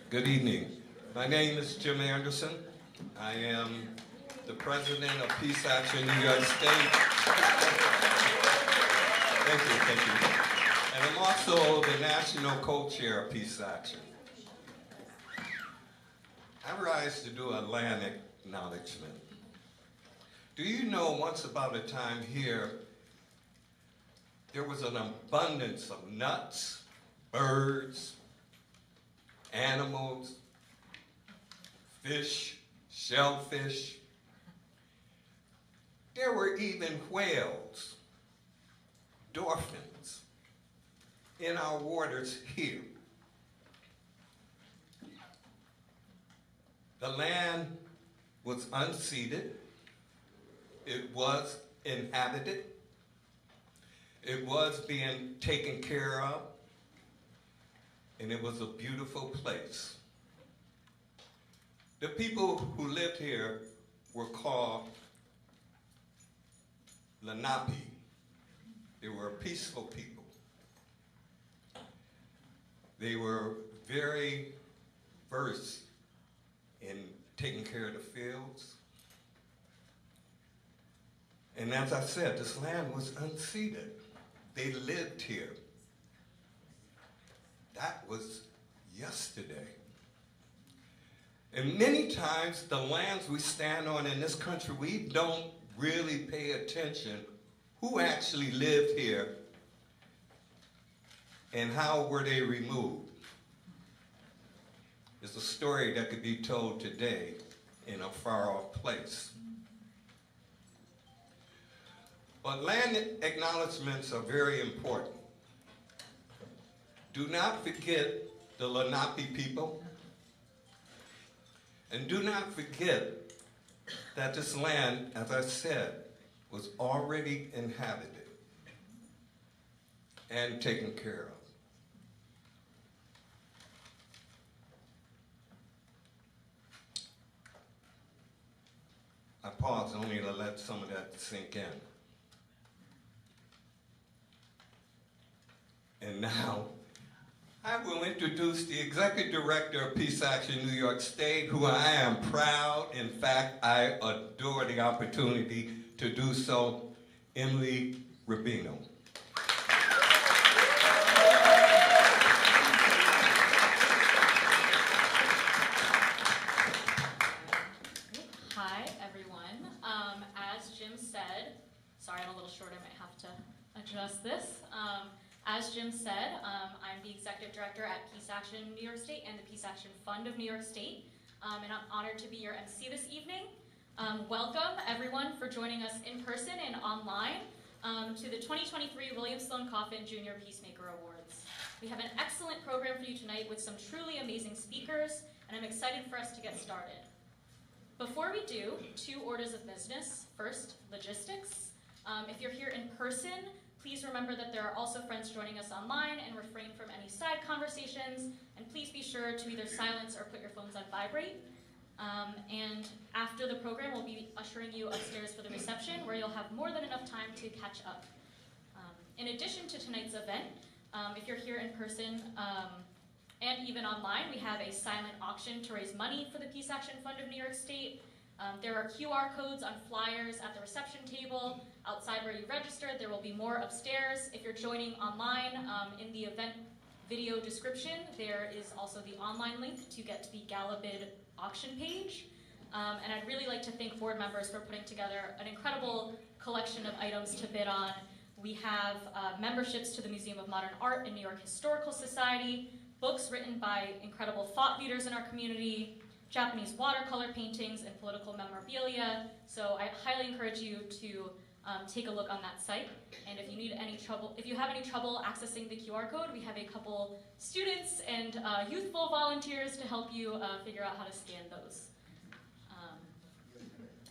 Good evening. My name is Jim Anderson. I am the president of Peace Action New York State. Thank you. And I'm also the national co-chair of Peace Action. I rise to do a land acknowledgement. Do you know once about a time here, there was an abundance of nuts, birds, animals, fish, shellfish. There were even whales, dolphins in our waters here. The land was unceded. It was inhabited. It was being taken care of. And it was a beautiful place. The people who lived here were called Lenape. They were peaceful people. They were very versed in taking care of the fields. And as I said, this land was unceded. They lived here. That was yesterday. And many times the lands we stand on in this country, we don't really pay attention who actually lived here and how were they removed. It's a story that could be told today in a far-off place. But land acknowledgements are very important. Do not forget the Lenape people, and do not forget that this land, as I said, was already inhabited and taken care of. I pause only to let some of that sink in. And now, I will introduce the Executive Director of Peace Action New York State, who I am proud, in fact, I adore the opportunity to do so, Amy Goodman. Hi, everyone. As Jim said, sorry, I'm a little short, I might have to adjust this. As Jim said, I'm the Executive Director at Peace Action New York State and the Peace Action Fund of New York State, and I'm honored to be your MC this evening. Welcome, everyone, for joining us in person and online to the 2023 William Sloane Coffin Jr. Peacemaker Awards. We have an excellent program for you tonight with some truly amazing speakers, and I'm excited for us to get started. Before we do, 2 orders of business. First, logistics. If you're here in person, please remember that there are also friends joining us online, and refrain from any side conversations, and please be sure to either silence or put your phones on vibrate. And after the program, we'll be ushering you upstairs for the reception, where you'll have more than enough time to catch up. In addition to tonight's event, if you're here in person and even online, we have a silent auction to raise money for the Peace Action Fund of New York State. There are QR codes on flyers at the reception table. Outside where you registered, there will be more upstairs. If you're joining online, in the event video description, there is also the online link to get to the Gala Bid auction page. And I'd really like to thank board members for putting together an incredible collection of items to bid on. We have memberships to the Museum of Modern Art and New York Historical Society, books written by incredible thought leaders in our community, Japanese watercolor paintings, and political memorabilia. So I highly encourage you to take a look on that site. And if you have any trouble accessing the QR code, we have a couple students and youthful volunteers to help you figure out how to scan those.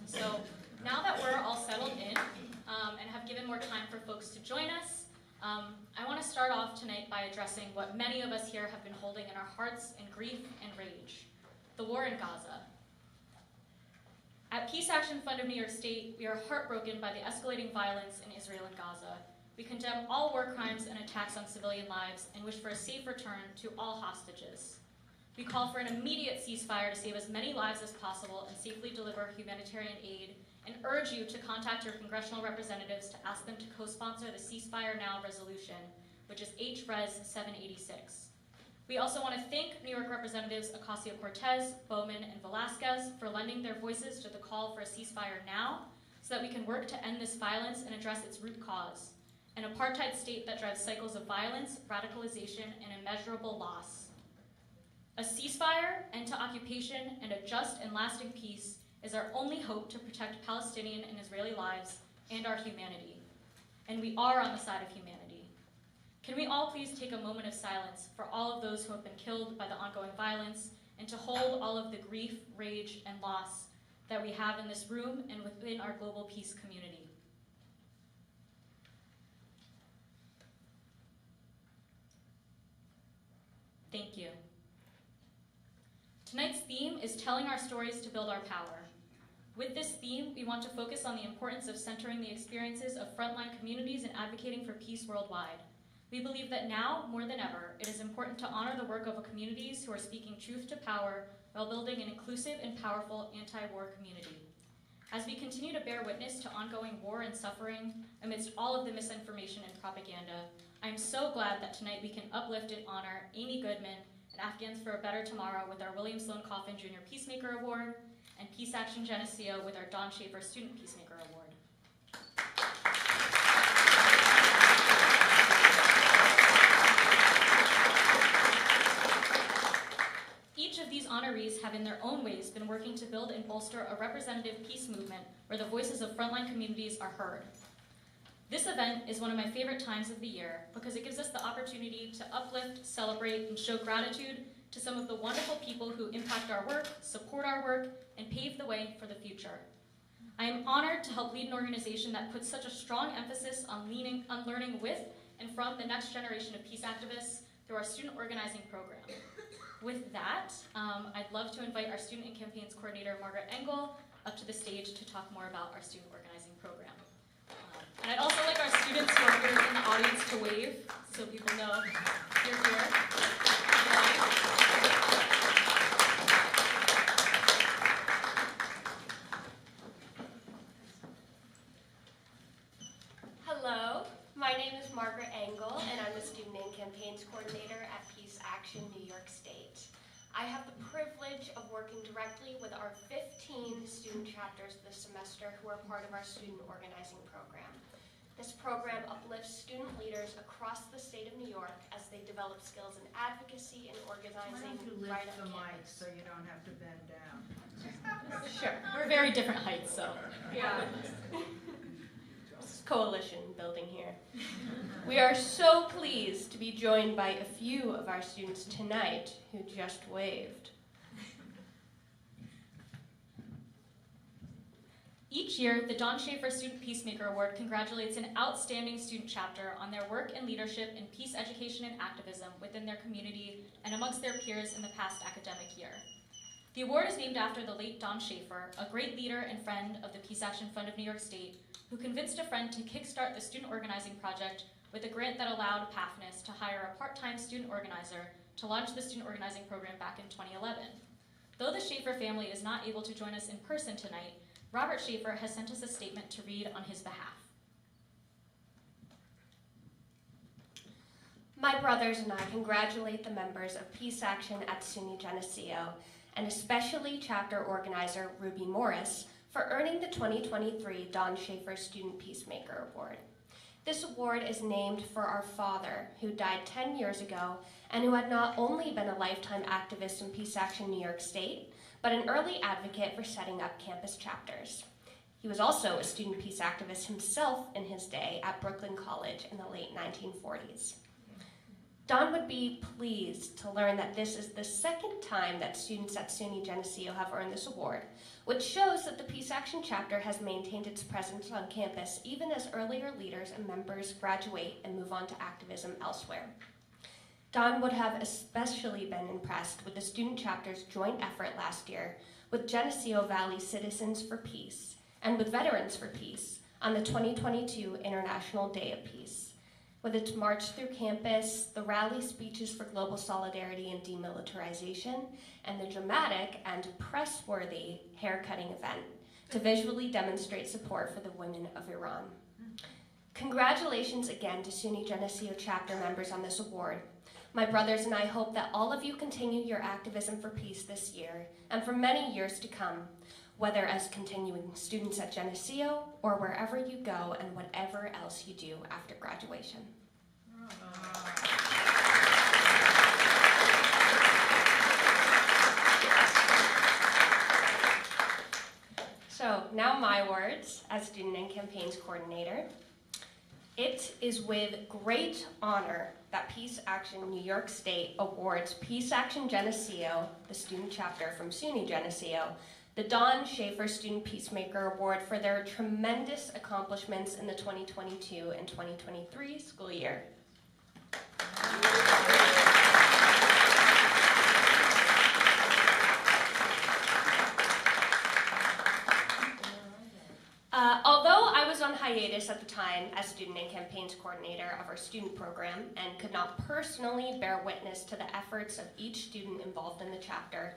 So now that we're all settled in and have given more time for folks to join us, I want to start off tonight by addressing what many of us here have been holding in our hearts in grief and rage: the war in Gaza. At Peace Action Fund of New York State, we are heartbroken by the escalating violence in Israel and Gaza. We condemn all war crimes and attacks on civilian lives and wish for a safe return to all hostages. We call for an immediate ceasefire to save as many lives as possible and safely deliver humanitarian aid, and urge you to contact your congressional representatives to ask them to co-sponsor the Ceasefire Now resolution, which is HRES 786. We also want to thank New York Representatives Ocasio-Cortez, Bowman, and Velasquez for lending their voices to the call for a ceasefire now, so that we can work to end this violence and address its root cause, an apartheid state that drives cycles of violence, radicalization, and immeasurable loss. A ceasefire, end to occupation, and a just and lasting peace is our only hope to protect Palestinian and Israeli lives and our humanity. And we are on the side of humanity. Can we all please take a moment of silence for all of those who have been killed by the ongoing violence, and to hold all of the grief, rage, and loss that we have in this room and within our global peace community. Thank you. Tonight's theme is telling our stories to build our power. With this theme, we want to focus on the importance of centering the experiences of frontline communities and advocating for peace worldwide. We believe that now, more than ever, it is important to honor the work of communities who are speaking truth to power while building an inclusive and powerful anti-war community. As we continue to bear witness to ongoing war and suffering amidst all of the misinformation and propaganda, I am so glad that tonight we can uplift and honor Amy Goodman and Afghans for a Better Tomorrow with our William Sloane Coffin Jr. Peacemaker Award, and Peace Action Geneseo with our Don Shaffer Student Peacemaker Award. Each of these honorees have in their own ways been working to build and bolster a representative peace movement where the voices of frontline communities are heard. This event is one of my favorite times of the year because it gives us the opportunity to uplift, celebrate, and show gratitude to some of the wonderful people who impact our work, support our work, and pave the way for the future. I am honored to help lead an organization that puts such a strong emphasis on learning with and from the next generation of peace activists through our student organizing program. With that, I'd love to invite our Student and Campaigns Coordinator, Margaret Engel, up to the stage to talk more about our student organizing program. And I'd also like our students who are here in the audience to wave so people know you're here. Hello, my name is Margaret Engel, and I'm the Student and Campaigns Coordinator at Peace Action New York State. I have the privilege of working directly with our 15 student chapters this semester who are part of our student organizing program. This program uplifts student leaders across the state of New York as they develop skills in advocacy and organizing. Why don't you lift the mic so you don't have to bend down? Sure. We're very different heights, so. Yeah. This is coalition building here. We are so pleased to be joined by a few of our students tonight who just waved. Each year, the Don Shaffer Student Peacemaker Award congratulates an outstanding student chapter on their work and leadership in peace education and activism within their community and amongst their peers in the past academic year. The award is named after the late Don Shaffer, a great leader and friend of the Peace Action Fund of New York State, who convinced a friend to kickstart the student organizing project with a grant that allowed PAFNIS to hire a part-time student organizer to launch the student organizing program back in 2011. Though the Shaffer family is not able to join us in person tonight, Robert Shaffer has sent us a statement to read on his behalf. My brothers and I congratulate the members of Peace Action at SUNY Geneseo, and especially chapter organizer Ruby Morris, for earning the 2023 Don Shaffer Student Peacemaker Award. This award is named for our father, who died 10 years ago, and who had not only been a lifetime activist in Peace Action New York State, but an early advocate for setting up campus chapters. He was also a student peace activist himself in his day at Brooklyn College in the late 1940s. Don would be pleased to learn that this is the second time that students at SUNY Geneseo have earned this award, which shows that the Peace Action chapter has maintained its presence on campus even as earlier leaders and members graduate and move on to activism elsewhere. Don would have especially been impressed with the student chapter's joint effort last year with Geneseo Valley Citizens for Peace and with Veterans for Peace on the 2022 International Day of Peace. With its march through campus, the rally speeches for global solidarity and demilitarization, and the dramatic and press-worthy haircutting event to visually demonstrate support for the women of Iran. Congratulations again to SUNY Geneseo chapter members on this award. My brothers and I hope that all of you continue your activism for peace this year and for many years to come, whether as continuing students at Geneseo or wherever you go and whatever else you do after graduation. So now my words as Student and Campaigns Coordinator. It is with great honor that Peace Action New York State awards Peace Action Geneseo, the student chapter from SUNY Geneseo, the Don Shaffer Student Peacemaker Award for their tremendous accomplishments in the 2022 and 2023 school year. Although I was on hiatus at the time as Student and Campaigns Coordinator of our student program and could not personally bear witness to the efforts of each student involved in the chapter,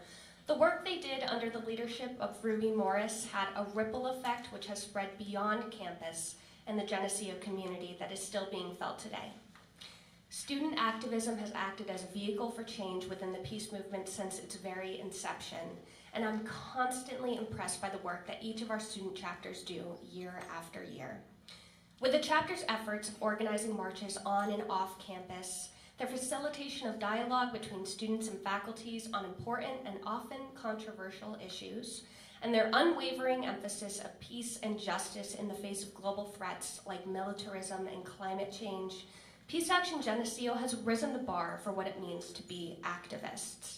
the work they did under the leadership of Ruby Morris had a ripple effect which has spread beyond campus and the Geneseo community that is still being felt today. Student activism has acted as a vehicle for change within the peace movement since its very inception, and I'm constantly impressed by the work that each of our student chapters do year after year. With the chapter's efforts of organizing marches on and off campus, their facilitation of dialogue between students and faculties on important and often controversial issues, and their unwavering emphasis of peace and justice in the face of global threats like militarism and climate change, Peace Action Geneseo has risen the bar for what it means to be activists.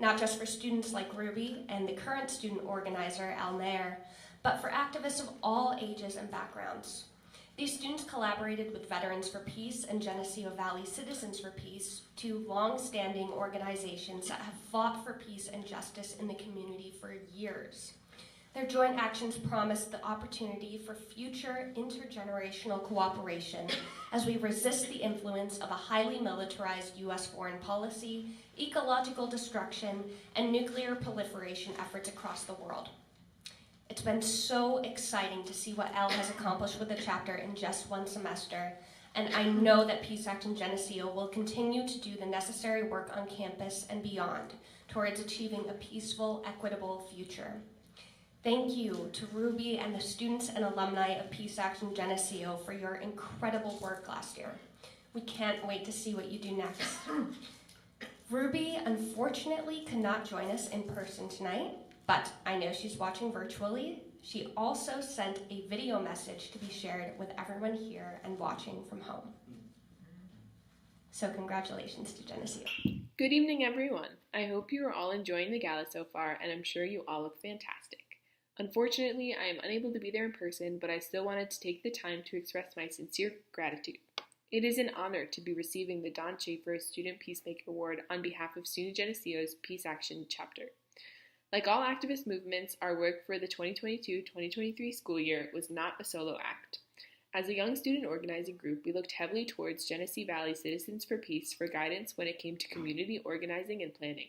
Not just for students like Ruby and the current student organizer, Al Nair, but for activists of all ages and backgrounds. These students collaborated with Veterans for Peace and Geneseo Valley Citizens for Peace, two long-standing organizations that have fought for peace and justice in the community for years. Their joint actions promise the opportunity for future intergenerational cooperation as we resist the influence of a highly militarized U.S. foreign policy, ecological destruction, and nuclear proliferation efforts across the world. It's been so exciting to see what Elle has accomplished with the chapter in just one semester, and I know that Peace Action Geneseo will continue to do the necessary work on campus and beyond towards achieving a peaceful, equitable future. Thank you to Ruby and the students and alumni of Peace Action Geneseo for your incredible work last year. We can't wait to see what you do next. Ruby unfortunately could not join us in person tonight, but I know she's watching virtually. She also sent a video message to be shared with everyone here and watching from home. So congratulations to Geneseo. Good evening, everyone. I hope you are all enjoying the gala so far, and I'm sure you all look fantastic. Unfortunately, I am unable to be there in person, but I still wanted to take the time to express my sincere gratitude. It is an honor to be receiving the Don Shaffer Student Peacemaker Award on behalf of SUNY Geneseo's Peace Action chapter. Like all activist movements, our work for the 2022-2023 school year was not a solo act. As a young student organizing group, we looked heavily towards Geneseo Valley Citizens for Peace for guidance when it came to community organizing and planning.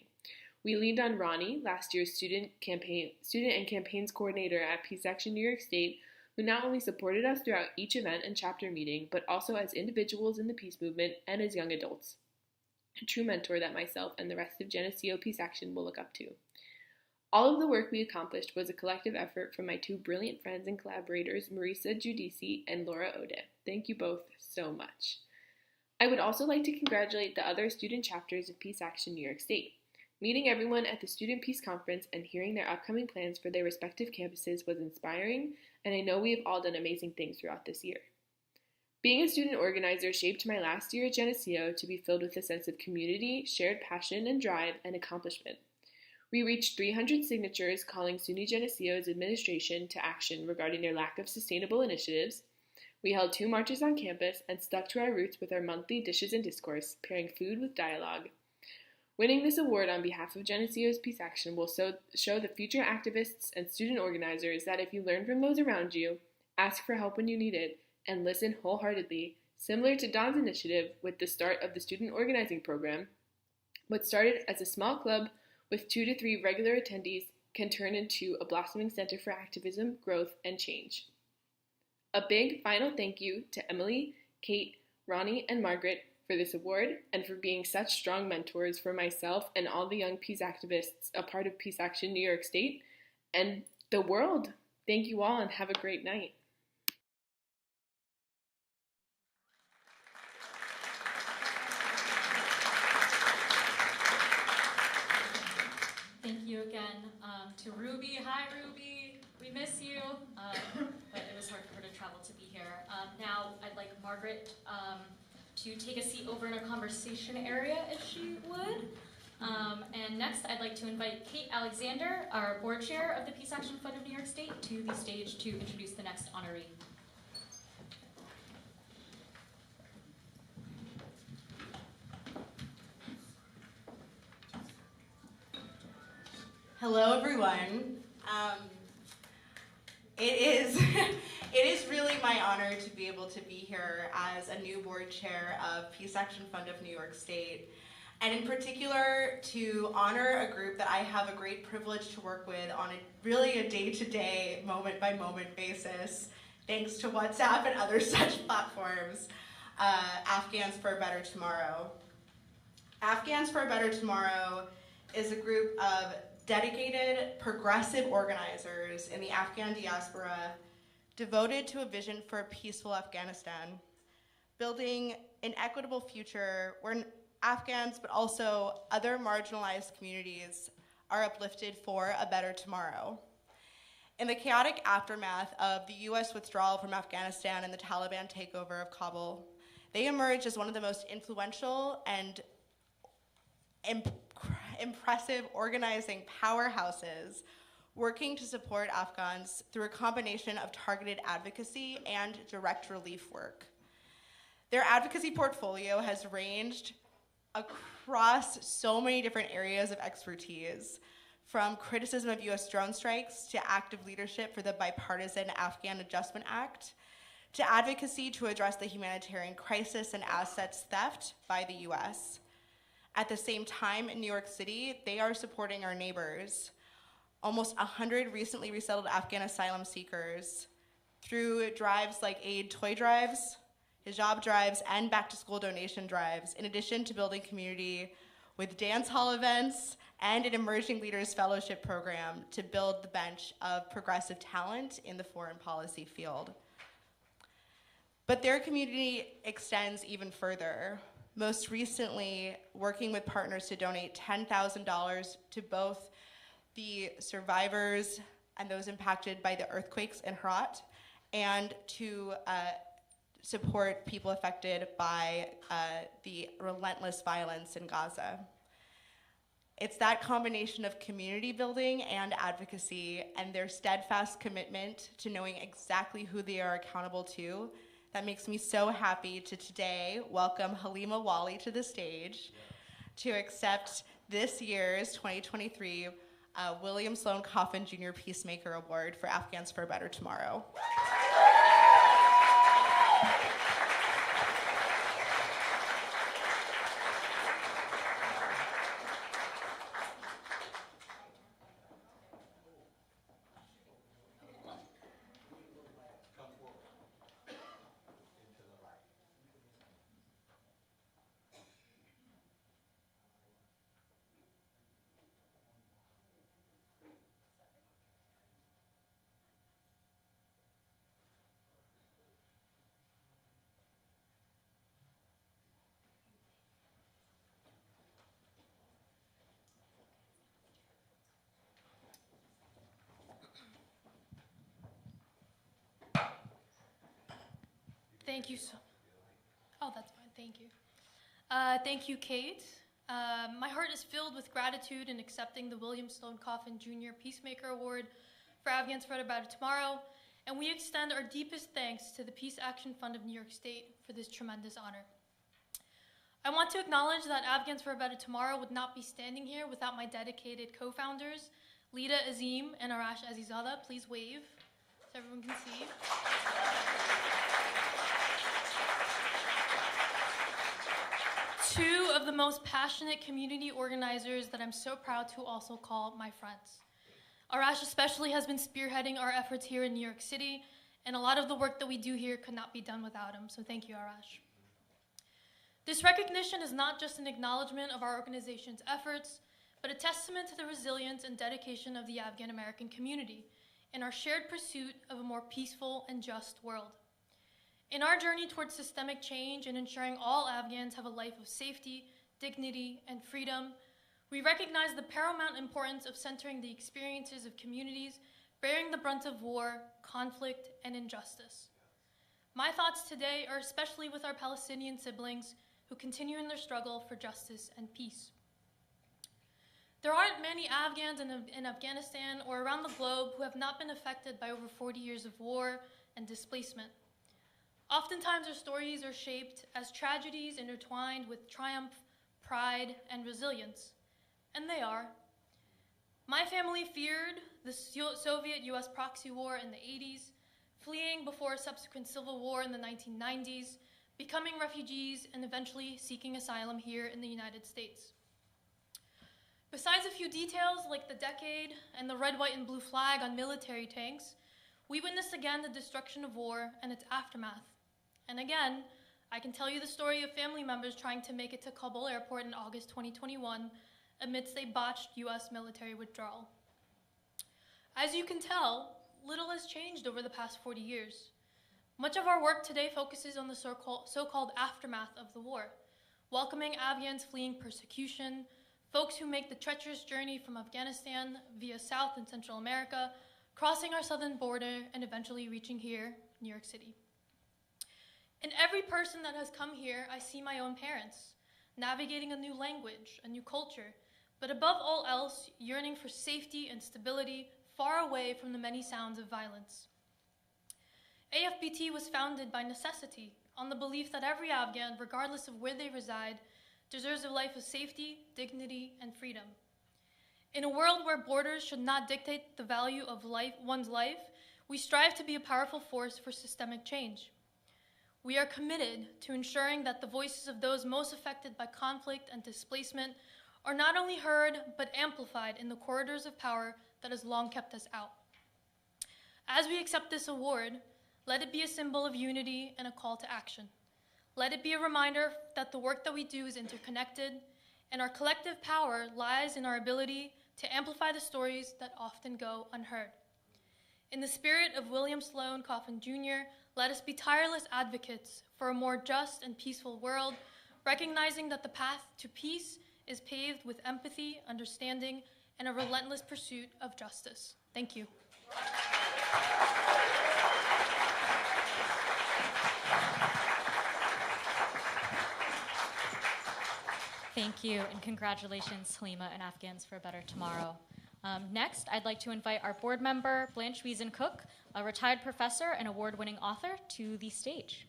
We leaned on Ronnie, last year's student and campaigns coordinator at Peace Action New York State, who not only supported us throughout each event and chapter meeting, but also as individuals in the peace movement and as young adults. A true mentor that myself and the rest of Geneseo Peace Action will look up to. All of the work we accomplished was a collective effort from my two brilliant friends and collaborators, Marisa Giudici and Laura Ode. Thank you both so much. I would also like to congratulate the other student chapters of Peace Action New York State. Meeting everyone at the Student Peace Conference and hearing their upcoming plans for their respective campuses was inspiring, and I know we have all done amazing things throughout this year. Being a student organizer shaped my last year at Geneseo to be filled with a sense of community, shared passion and drive, and accomplishment. We reached 300 signatures calling SUNY Geneseo's administration to action regarding their lack of sustainable initiatives. We held 2 marches on campus and stuck to our roots with our monthly Dishes and Discourse, pairing food with dialogue. Winning this award on behalf of Geneseo's Peace Action will show the future activists and student organizers that if you learn from those around you, ask for help when you need it, and listen wholeheartedly, similar to Don's initiative with the start of the student organizing program, what started as a small club with 2 to 3 regular attendees can turn into a blossoming center for activism, growth, and change. A big final thank you to Emily, Kate, Ronnie, and Margaret for this award and for being such strong mentors for myself and all the young peace activists a part of Peace Action New York State and the world. Thank you all and have a great night. Thank you again to Ruby. Hi, Ruby. We miss you, but it was hard for her to travel to be here. Now, I'd like Margaret to take a seat over in our conversation area, if she would. And next, I'd like to invite Kate Alexander, our board chair of the Peace Action Fund of New York State, to the stage to introduce the next honoree. Hello, everyone. It is really my honor to be able to be here as a new board chair of Peace Action Fund of New York State, and in particular to honor a group that I have a great privilege to work with on a day-to-day, moment-by-moment basis, thanks to WhatsApp and other such platforms, Afghans for a Better Tomorrow. Afghans for a Better Tomorrow is a group of dedicated, progressive organizers in the Afghan diaspora devoted to a vision for a peaceful Afghanistan, building an equitable future where Afghans, but also other marginalized communities, are uplifted for a better tomorrow. In the chaotic aftermath of the US withdrawal from Afghanistan and the Taliban takeover of Kabul, they emerged as one of the most influential and impressive organizing powerhouses working to support Afghans through a combination of targeted advocacy and direct relief work. Their advocacy portfolio has ranged across so many different areas of expertise, from criticism of US drone strikes to active leadership for the bipartisan Afghan Adjustment Act, to advocacy to address the humanitarian crisis and assets theft by the US. At the same time, in New York City, they are supporting our neighbors, almost 100 recently resettled Afghan asylum seekers, through drives like aid toy drives, hijab drives, and back-to-school donation drives, in addition to building community with dance hall events and an Emerging Leaders Fellowship program to build the bench of progressive talent in the foreign policy field. But their community extends even further. Most recently, working with partners to donate $10,000 to both the survivors and those impacted by the earthquakes in Herat, and to support people affected by the relentless violence in Gaza. It's that combination of community building and advocacy and their steadfast commitment to knowing exactly who they are accountable to that makes me so happy to today welcome Halima Wali to the stage to accept this year's 2023 William Sloane Coffin Jr. Peacemaker Award for Afghans for a Better Tomorrow. Thank you oh, that's fine, thank you. Thank you, Kate. My heart is filled with gratitude in accepting the William Sloane Coffin Jr. Peacemaker Award for Afghans for a Better Tomorrow. and we extend our deepest thanks to the Peace Action Fund of New York State for this tremendous honor. I want to acknowledge that Afghans for a Better Tomorrow would not be standing here without my dedicated co-founders, Lida Azim and Arash Azizada. Please wave so everyone can see. Two of the most passionate community organizers that I'm so proud to also call my friends. Arash especially has been spearheading our efforts here in New York City, and a lot of the work that we do here could not be done without him, so thank you, Arash. This recognition is not just an acknowledgement of our organization's efforts, but a testament to the resilience and dedication of the Afghan American community in our shared pursuit of a more peaceful and just world. In our journey towards systemic change and ensuring all Afghans have a life of safety, dignity, and freedom, we recognize the paramount importance of centering the experiences of communities bearing the brunt of war, conflict, and injustice. My thoughts today are especially with our Palestinian siblings who continue in their struggle for justice and peace. There aren't many Afghans in Afghanistan or around the globe who have not been affected by over 40 years of war and displacement. Oftentimes our stories are shaped as tragedies intertwined with triumph, pride, and resilience. And they are. My family feared the Soviet-US proxy war in the 80s, fleeing before a subsequent civil war in the 1990s, becoming refugees, and eventually seeking asylum here in the United States. Besides a few details like the decade and the red, white, and blue flag on military tanks, we witnessed again the destruction of war and its aftermath. And again, I can tell you the story of family members trying to make it to Kabul airport in August 2021 amidst a botched US military withdrawal. As you can tell, little has changed over the past 40 years. Much of our work today focuses on the so-called aftermath of the war, welcoming Afghans fleeing persecution, folks who make the treacherous journey from Afghanistan via South and Central America, crossing our southern border, and eventually reaching here, New York City. In every person that has come here, I see my own parents, navigating a new language, a new culture, but above all else, yearning for safety and stability far away from the many sounds of violence. AFBT was founded by necessity, on the belief that every Afghan, regardless of where they reside, deserves a life of safety, dignity, and freedom. In a world where borders should not dictate the value of one's life, we strive to be a powerful force for systemic change. We are committed to ensuring that the voices of those most affected by conflict and displacement are not only heard, but amplified in the corridors of power that has long kept us out. As we accept this award, let it be a symbol of unity and a call to action. Let it be a reminder that the work that we do is interconnected, and our collective power lies in our ability to amplify the stories that often go unheard. In the spirit of William Sloane Coffin Jr., let us be tireless advocates for a more just and peaceful world, recognizing that the path to peace is paved with empathy, understanding, and a relentless pursuit of justice. Thank you. Thank you, and congratulations, Halima and Afghans for a Better Tomorrow. Next, I'd like to invite our board member, Blanche Wiesen-Cook, a retired professor and award-winning author, to the stage.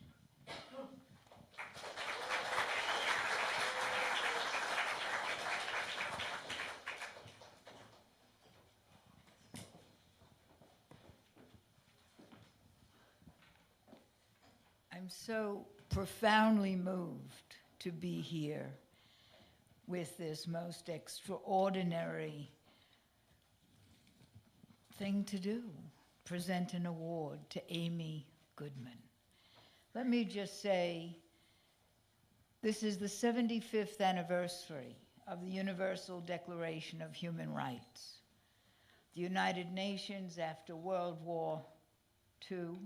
I'm so profoundly moved to be here with this most extraordinary thing to do, present an award to Amy Goodman. Let me just say, this is the 75th anniversary of the Universal Declaration of Human Rights. The United Nations, after World War II,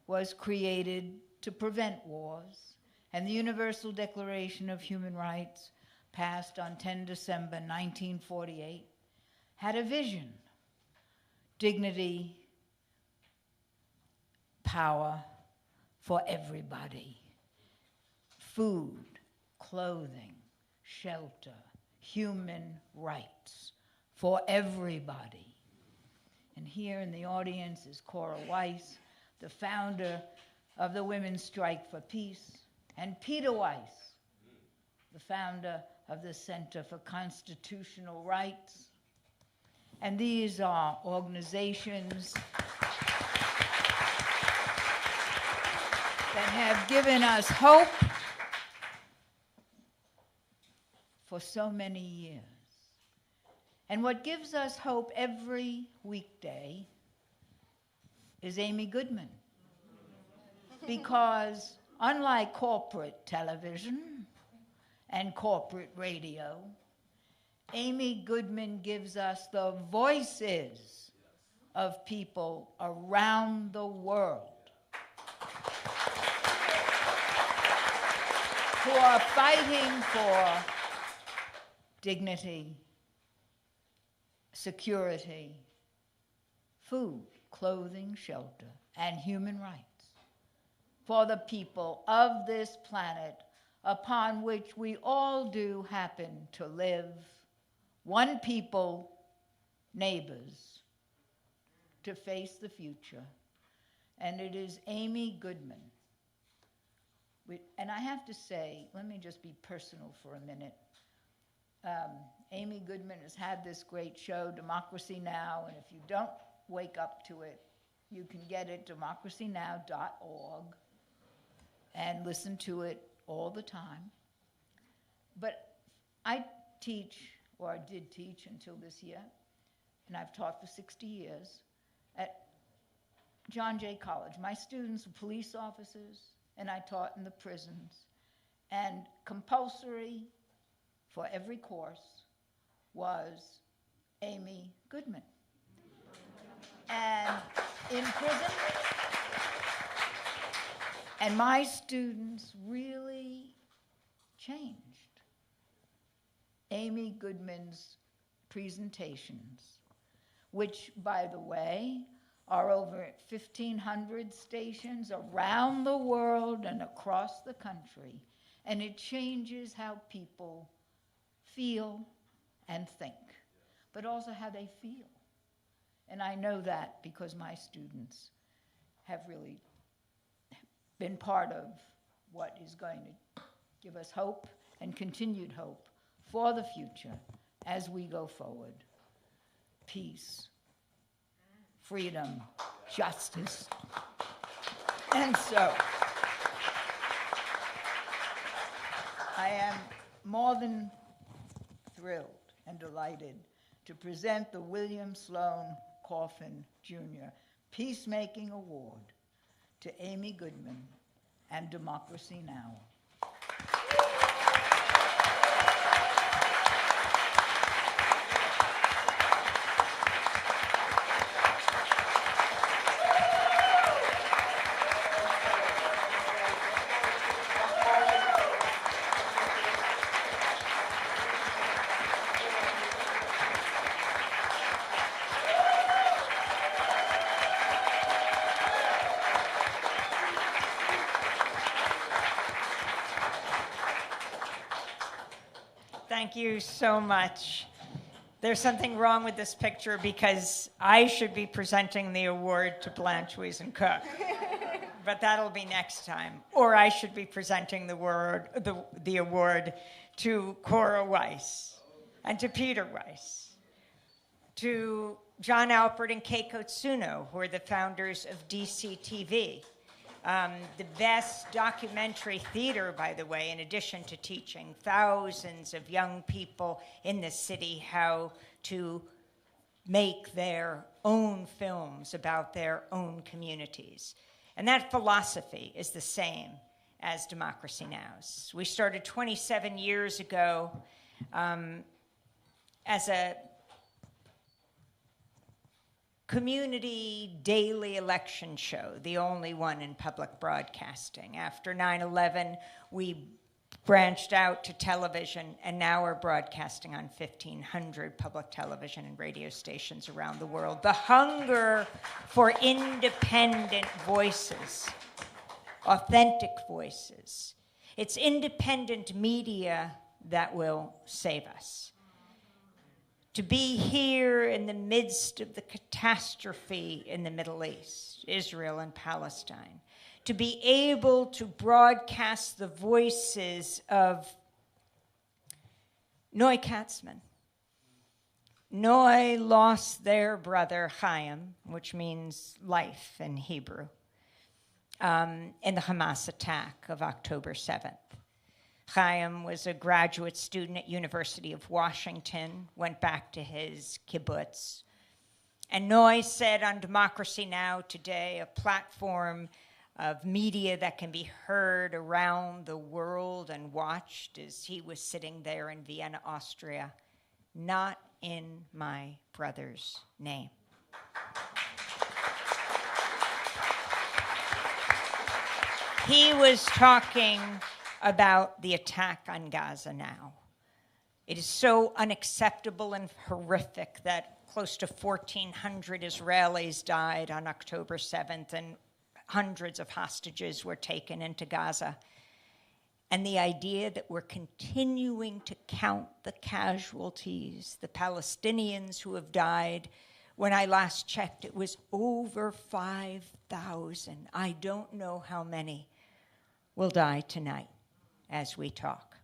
was created to prevent wars, and the Universal Declaration of Human Rights, passed on 10 December 1948, had a vision: dignity, power for everybody, food, clothing, shelter, human rights for everybody. In And here in the audience is Cora Weiss, the founder of the Women's Strike for Peace, and Peter Weiss, the founder of the Center for Constitutional Rights. And these are organizations that have given us hope for so many years. And what gives us hope every weekday is Amy Goodman. Because unlike corporate television and corporate radio, Amy Goodman gives us the voices of people around the world who are fighting for dignity, security, food, clothing, shelter, and human rights for the people of this planet upon which we all do happen to live, one people, neighbors, to face the future. And it is Amy Goodman. And I have to say, let me just be personal for a minute. Amy Goodman has had this great show, Democracy Now!, and if you don't wake up to it, you can get it, democracynow.org, and listen to it all the time. But I teach, or I did teach until this year, and I've taught for 60 years, at John Jay College. My students were police officers, and I taught in the prisons. And compulsory for every course was Amy Goodman. And in prison, and my students really changed. Amy Goodman's presentations, which, by the way, are over 1,500 stations around the world and across the country, and it changes how people feel and think, but also how they feel. And I know that because my students have really been part of what is going to give us hope and continued hope for the future as we go forward. Peace, freedom, justice. And so, I am more than thrilled and delighted to present the William Sloane Coffin Jr. Peacemaking Award to Amy Goodman and Democracy Now! Thank you so much. There's something wrong with this picture because I should be presenting the award to Blanche Wiesen-Cook, but that'll be next time. Or I should be presenting the award to Cora Weiss and to Peter Weiss, to John Alpert and Keiko Tsuno, who are the founders of DCTV. The best documentary theater, by the way, in addition to teaching thousands of young people in this city how to make their own films about their own communities. And that philosophy is the same as Democracy Now!'s. We started 27 years ago as a community daily election show, the only one in public broadcasting. After 9/11, we branched out to television, and now we're broadcasting on 1,500 public television and radio stations around the world. The hunger for independent voices, authentic voices. It's independent media that will save us. to be here in the midst of the catastrophe in the Middle East, Israel and Palestine, to be able to broadcast the voices of Noy Katzman. Noy lost their brother Chaim, which means life in Hebrew, in the Hamas attack of October 7th. Chaim was a graduate student at University of Washington, went back to his kibbutz. And Noy said on Democracy Now! Today, a platform of media that can be heard around the world and watched as he was sitting there in Vienna, Austria, not in my brother's name. He was talking about the attack on Gaza now. It is so unacceptable and horrific that close to 1,400 Israelis died on October 7th and hundreds of hostages were taken into Gaza. And the idea that we're continuing to count the casualties, the Palestinians who have died. When I last checked, it was over 5,000. I don't know how many will die tonight as we talk.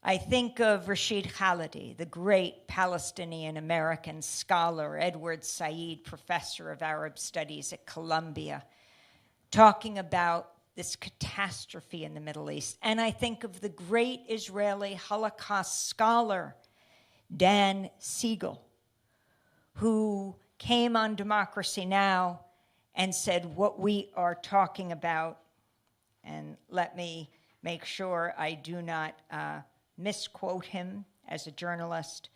I think of Rashid Khalidi, the great Palestinian-American scholar, Edward Said, professor of Arab Studies at Columbia, talking about this catastrophe in the Middle East. And I think of the great Israeli Holocaust scholar, Dan Siegel, who came on Democracy Now! And said what we are talking about, and let me make sure I do not misquote him as a journalist,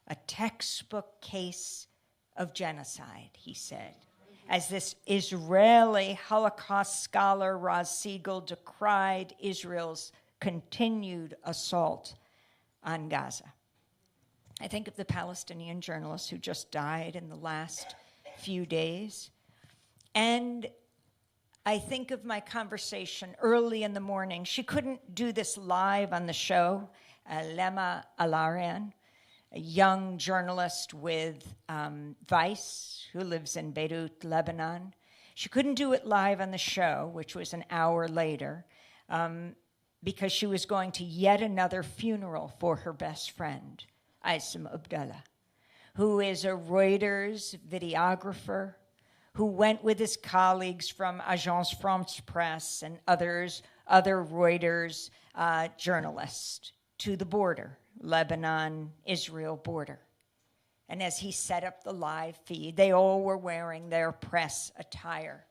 a textbook case of genocide, he said, as this Israeli Holocaust scholar, Raz Siegel, decried Israel's continued assault on Gaza. I think of the Palestinian journalist who just died in the last few days. And I think of my conversation early in the morning. She couldn't do this live on the show. Lema Alarian, a young journalist with Vice, who lives in Beirut, Lebanon. She couldn't do it live on the show, which was an hour later, because she was going to yet another funeral for her best friend, Aysem Abdallah, who is a Reuters videographer, who went with his colleagues from Agence France Presse and other Reuters journalists to the border, Lebanon-Israel border. And as he set up the live feed, they all were wearing their press attire.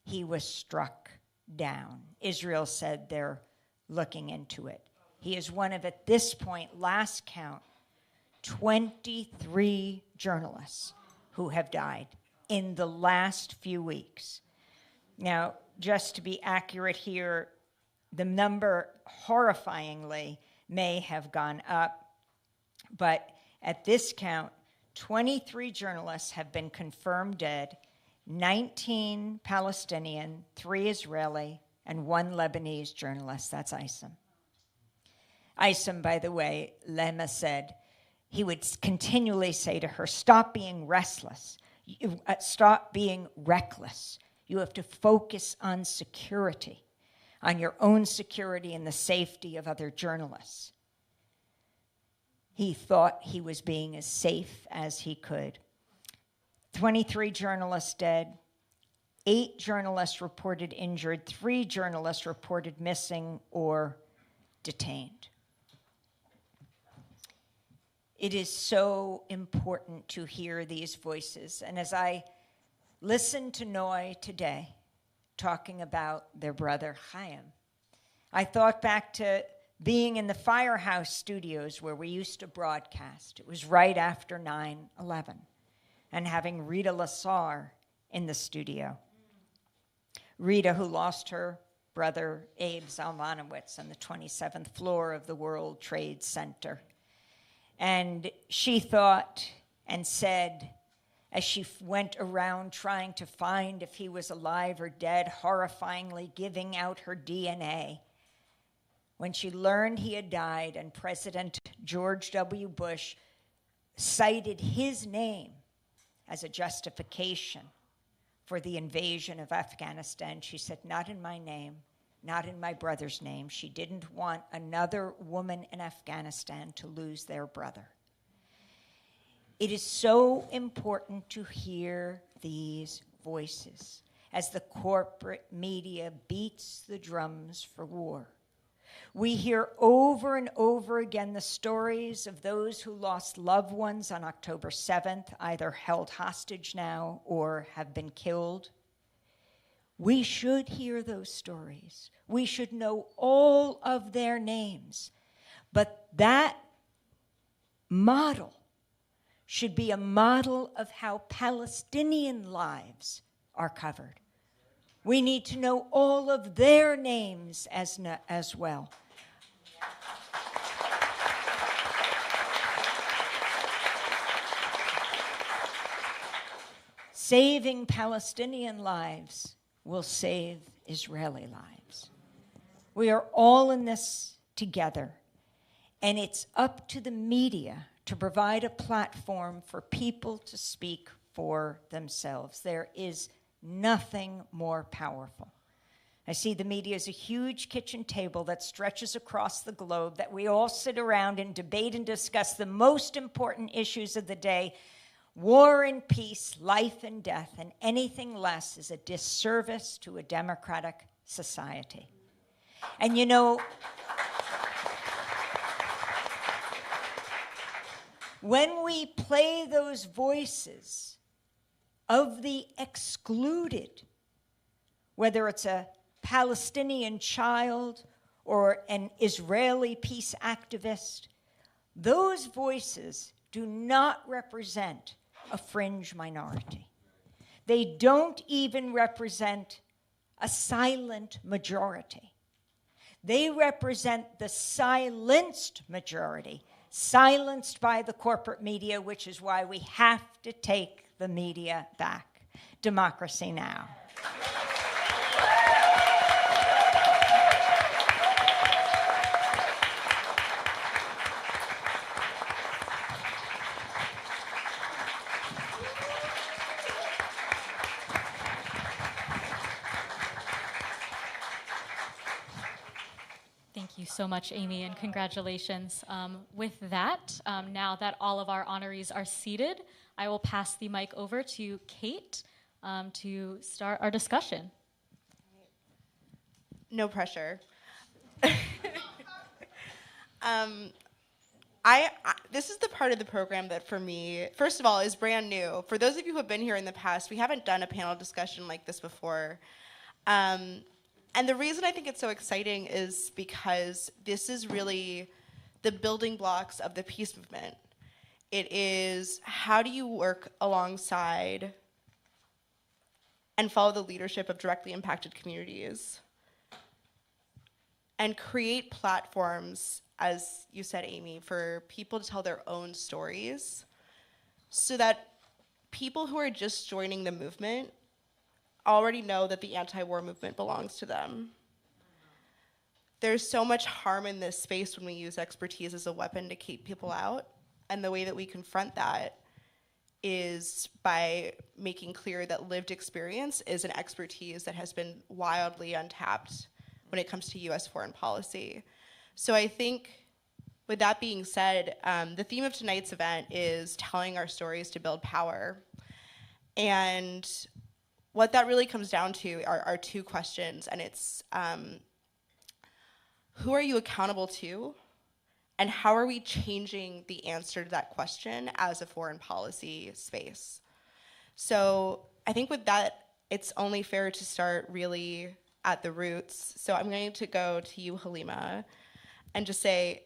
He was struck down. Israel said they're looking into it. He is one of, at this point, last count, 23 journalists who have died in the last few weeks. Now, just to be accurate here, the number, horrifyingly, may have gone up, but at this count, 23 journalists have been confirmed dead, 19 Palestinian, 3 Israeli, and 1 Lebanese journalist. That's Aysem. Aysem, by the way, Lema said, he would continually say to her, stop being restless. Stop being reckless. You have to focus on security, on your own security and the safety of other journalists. He thought he was being as safe as he could. 23 journalists dead, 8 journalists reported injured, 3 journalists reported missing or detained. It is so important to hear these voices. And as I listened to Noy today talking about their brother Chaim, I thought back to being in the Firehouse studios where we used to broadcast. It was right after 9/11, and having Rita Lasar in the studio. Rita, who lost her brother Abe Zalmanowitz on the 27th floor of the World Trade Center. And she thought and said, as she went around trying to find if he was alive or dead, horrifyingly giving out her DNA, when she learned he had died and President George W. Bush cited his name as a justification for the invasion of Afghanistan. She said, not in my name, not in my brother's name. She didn't want another woman in Afghanistan to lose their brother. It is so important to hear these voices as the corporate media beats the drums for war. We hear over and over again the stories of those who lost loved ones on October 7th, either held hostage now or have been killed. We should hear those stories. We should know all of their names. But that model should be a model of how Palestinian lives are covered. We need to know all of their names as well. Saving Palestinian lives will save Israeli lives. We are all in this together, and it's up to the media to provide a platform for people to speak for themselves. There is nothing more powerful. I see the media as a huge kitchen table that stretches across the globe, that we all sit around and debate and discuss the most important issues of the day. War and peace, life and death, and anything less is a disservice to a democratic society. And you know, when we play those voices of the excluded, whether it's a Palestinian child or an Israeli peace activist, those voices do not represent a fringe minority. They don't even represent a silent majority. They represent the silenced majority, silenced by the corporate media, which is why we have to take the media back. Democracy now. Thank you so much, Amy, and congratulations. With that, now that all of our honorees are seated, I will pass the mic over to Kate to start our discussion. No pressure. This is the part of the program that for me, first of all, is brand new. For those of you who have been here in the past, we haven't done a panel discussion like this before. And the reason I think it's so exciting is because this is really the building blocks of the peace movement. It is, how do you work alongside and follow the leadership of directly impacted communities and create platforms, as you said, Amy, for people to tell their own stories so that people who are just joining the movement already know that the anti-war movement belongs to them. There's so much harm in this space when we use expertise as a weapon to keep people out, and the way that we confront that is by making clear that lived experience is an expertise that has been wildly untapped when it comes to US foreign policy. So I think, with that being said, the theme of tonight's event is telling our stories to build power. And what that really comes down to are two questions, and it's who are you accountable to, and how are we changing the answer to that question as a foreign policy space? So I think with that, it's only fair to start really at the roots. So I'm going to go to you, Halima, and just say,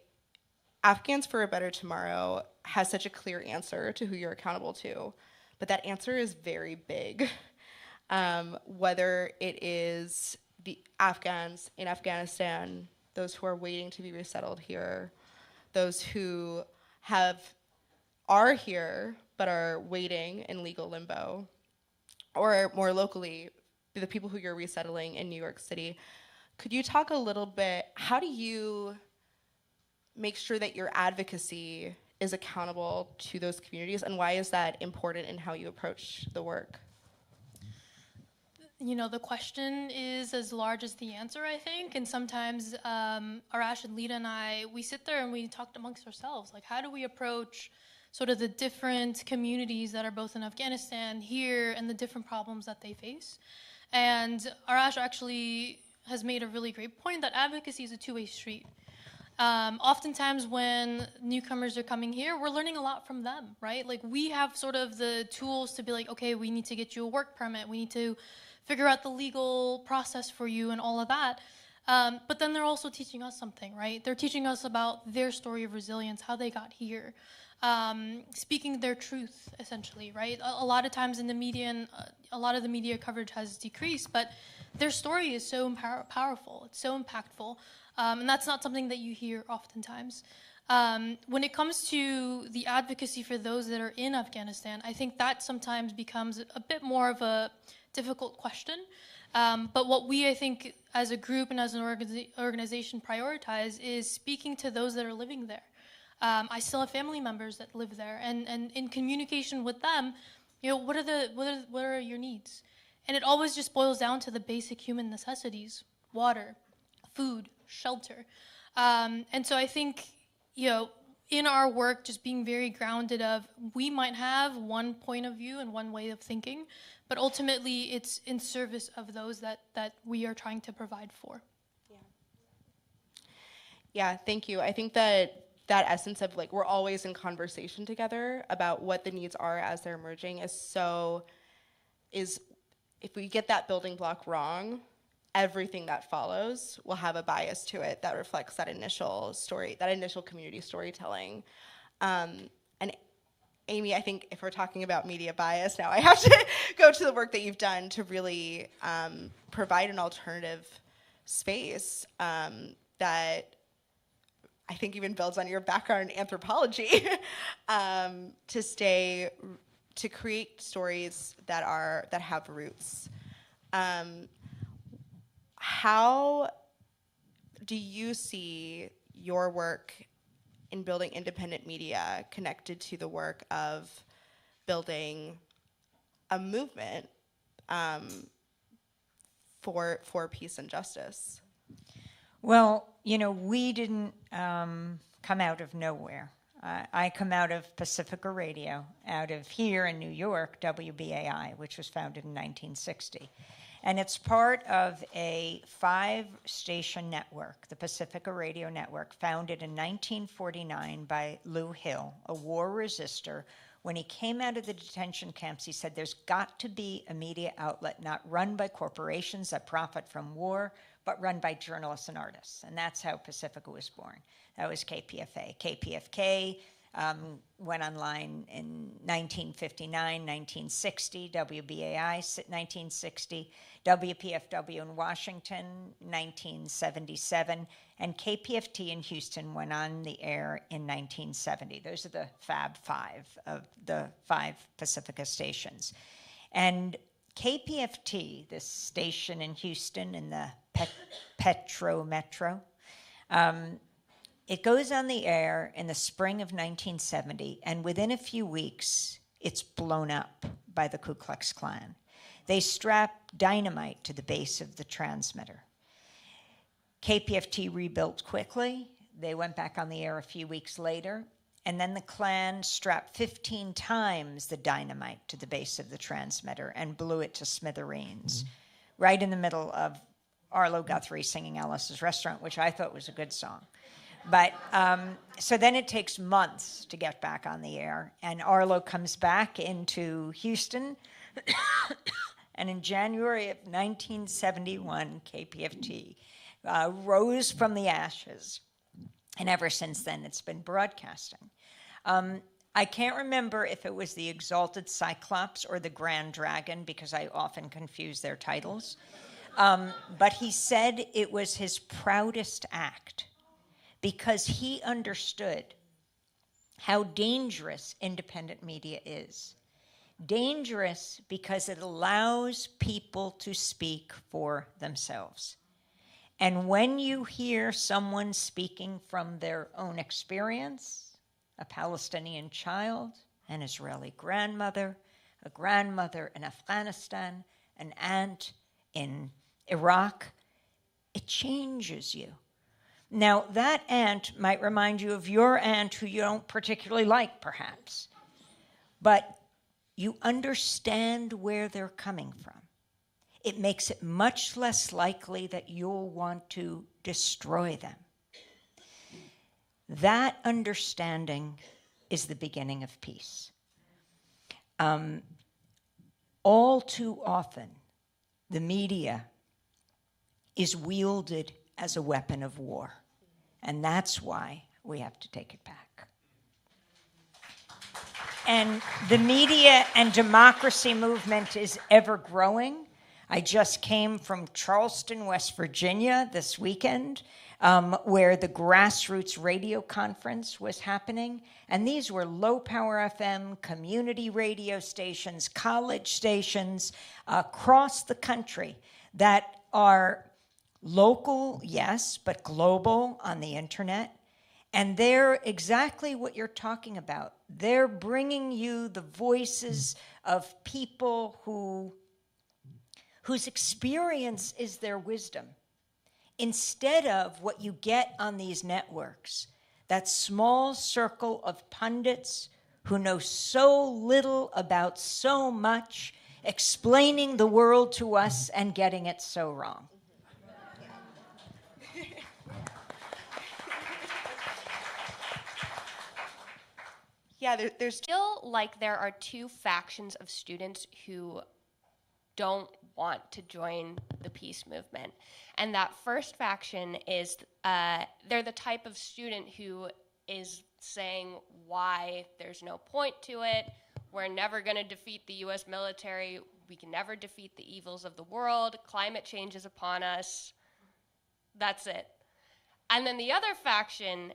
Afghans for a Better Tomorrow has such a clear answer to who you're accountable to, but that answer is very big. Whether it is the Afghans in Afghanistan, those who are waiting to be resettled here, those who are here but are waiting in legal limbo, or more locally, the people who you're resettling in New York City, Could you talk a little bit, how do you make sure that your advocacy is accountable to those communities, and why is that important in how you approach the work? You know, the question is as large as the answer, I think. And sometimes Arash and Lita and I, we sit there and we talk amongst ourselves. Like, how do we approach sort of the different communities that are both in Afghanistan, here, and the different problems that they face? And Arash actually has made a really great point that advocacy is a two-way street. Oftentimes when newcomers are coming here, we're learning a lot from them, right? Like, we have sort of the tools to be like, okay, we need to get you a work permit. We need to figure out the legal process for you and all of that. But then they're also teaching us something, right? They're teaching us about their story of resilience, how they got here, speaking their truth, essentially, right? A lot of times in the media, and a lot of the media coverage has decreased, but their story is so powerful, it's so impactful, and that's not something that you hear oftentimes. When it comes to the advocacy for those that are in Afghanistan, I think that sometimes becomes a bit more of a difficult question. But what we, I think, as a group and as an organization prioritize is speaking to those that are living there. I still have family members that live there, and in communication with them, you know, what are your needs? And it always just boils down to the basic human necessities: water, food, shelter. And so I think, you know, in our work, just being very grounded of, we might have one point of view and one way of thinking, but ultimately it's in service of those that we are trying to provide for. Yeah, thank you. I think that essence of, like, we're always in conversation together about what the needs are as they're emerging is if we get that building block wrong, everything that follows will have a bias to it that reflects that initial story, that initial community storytelling. And Amy, I think if we're talking about media bias now, I have to go to the work that you've done to really provide an alternative space that I think even builds on your background in anthropology to create stories that have roots. How do you see your work in building independent media connected to the work of building a movement for peace and justice? Well, you know, we didn't come out of nowhere. I come out of Pacifica Radio, out of here in New York, WBAI, which was founded in 1960. And it's part of a 5-station network, the Pacifica Radio Network, founded in 1949 by Lou Hill, a war resistor. When he came out of the detention camps, he said, there's got to be a media outlet not run by corporations that profit from war, but run by journalists and artists. And that's how Pacifica was born. That was KPFA. KPFK went online in 1959, 1960, WBAI, 1960, WPFW in Washington, 1977, and KPFT in Houston went on the air in 1970. Those are the Fab Five of the 5 Pacifica stations. And KPFT, this station in Houston in the Petro Metro, it goes on the air in the spring of 1970, and within a few weeks, it's blown up by the Ku Klux Klan. They strap dynamite to the base of the transmitter. KPFT rebuilt quickly. They went back on the air a few weeks later, and then the Klan strapped 15 times the dynamite to the base of the transmitter and blew it to smithereens, right in the middle of Arlo Guthrie singing Alice's Restaurant, which I thought was a good song. But so then it takes months to get back on the air, and Arlo comes back into Houston, and in January of 1971, KPFT rose from the ashes, and ever since then it's been broadcasting. I can't remember if it was the Exalted Cyclops or the Grand Dragon, because I often confuse their titles, but he said it was his proudest act, because he understood how dangerous independent media is. Dangerous because it allows people to speak for themselves. And when you hear someone speaking from their own experience, a Palestinian child, an Israeli grandmother, a grandmother in Afghanistan, an aunt in Iraq, it changes you. Now, that aunt might remind you of your aunt who you don't particularly like, perhaps, but you understand where they're coming from. It makes it much less likely that you'll want to destroy them. That understanding is the beginning of peace. All too often, the media is wielded as a weapon of war, and that's why we have to take it back. And the media and democracy movement is ever growing. I just came from Charleston, West Virginia this weekend, where the grassroots radio conference was happening. And these were low-power FM, community radio stations, college stations across the country that are local, yes, but global on the internet. And they're exactly what you're talking about. They're bringing you the voices of people whose experience is their wisdom, instead of what you get on these networks, that small circle of pundits who know so little about so much, explaining the world to us and getting it so wrong. Yeah, there's Feel like there are two factions of students who don't want to join the peace movement. And that first faction is, they're the type of student who is saying why there's no point to it, we're never going to defeat the US military, we can never defeat the evils of the world, climate change is upon us, that's it. And then the other faction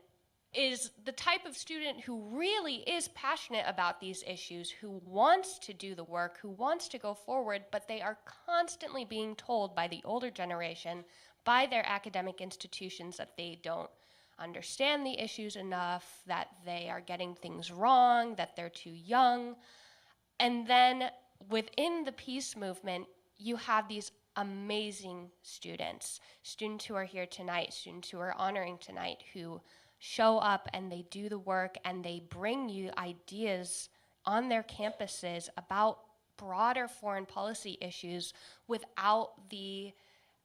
is the type of student who really is passionate about these issues, who wants to do the work, who wants to go forward, but they are constantly being told by the older generation, by their academic institutions, that they don't understand the issues enough, that they are getting things wrong, that they're too young. And then within the peace movement, you have these amazing students who are here tonight, students who are honoring tonight, who show up and they do the work and they bring you ideas on their campuses about broader foreign policy issues without the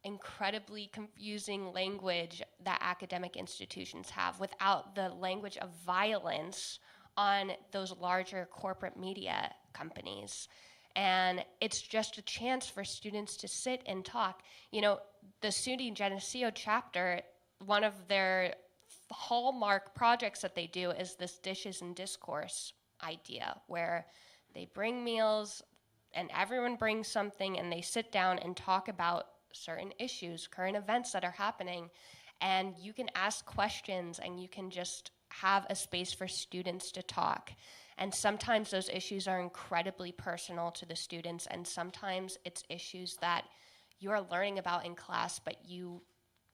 incredibly confusing language that academic institutions have, without the language of violence on those larger corporate media companies. And it's just a chance for students to sit and talk. You know, the Action Geneseo chapter, one of their hallmark projects that they do is this dishes and discourse idea, where they bring meals and everyone brings something and they sit down and talk about certain issues, current events that are happening, and you can ask questions and you can just have a space for students to talk. And sometimes those issues are incredibly personal to the students, and sometimes it's issues that you are learning about in class, but you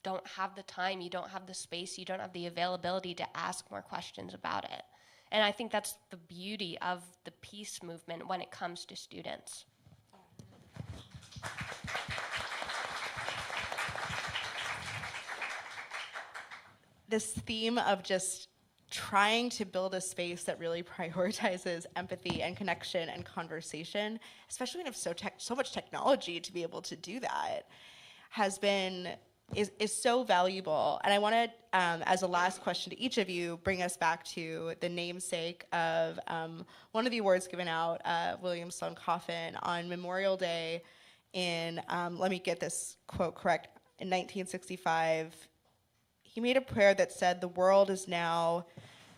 don't have the time, you don't have the space, you don't have the availability to ask more questions about it. And I think that's the beauty of the peace movement when it comes to students. this theme of just trying to build a space that really prioritizes empathy and connection and conversation, especially when you have so much technology to be able to do that, is so valuable. And I want to, as a last question to each of you, bring us back to the namesake of one of the awards given out, William Sloane Coffin, on Memorial Day in, let me get this quote correct, in 1965. He made a prayer that said, "The world is now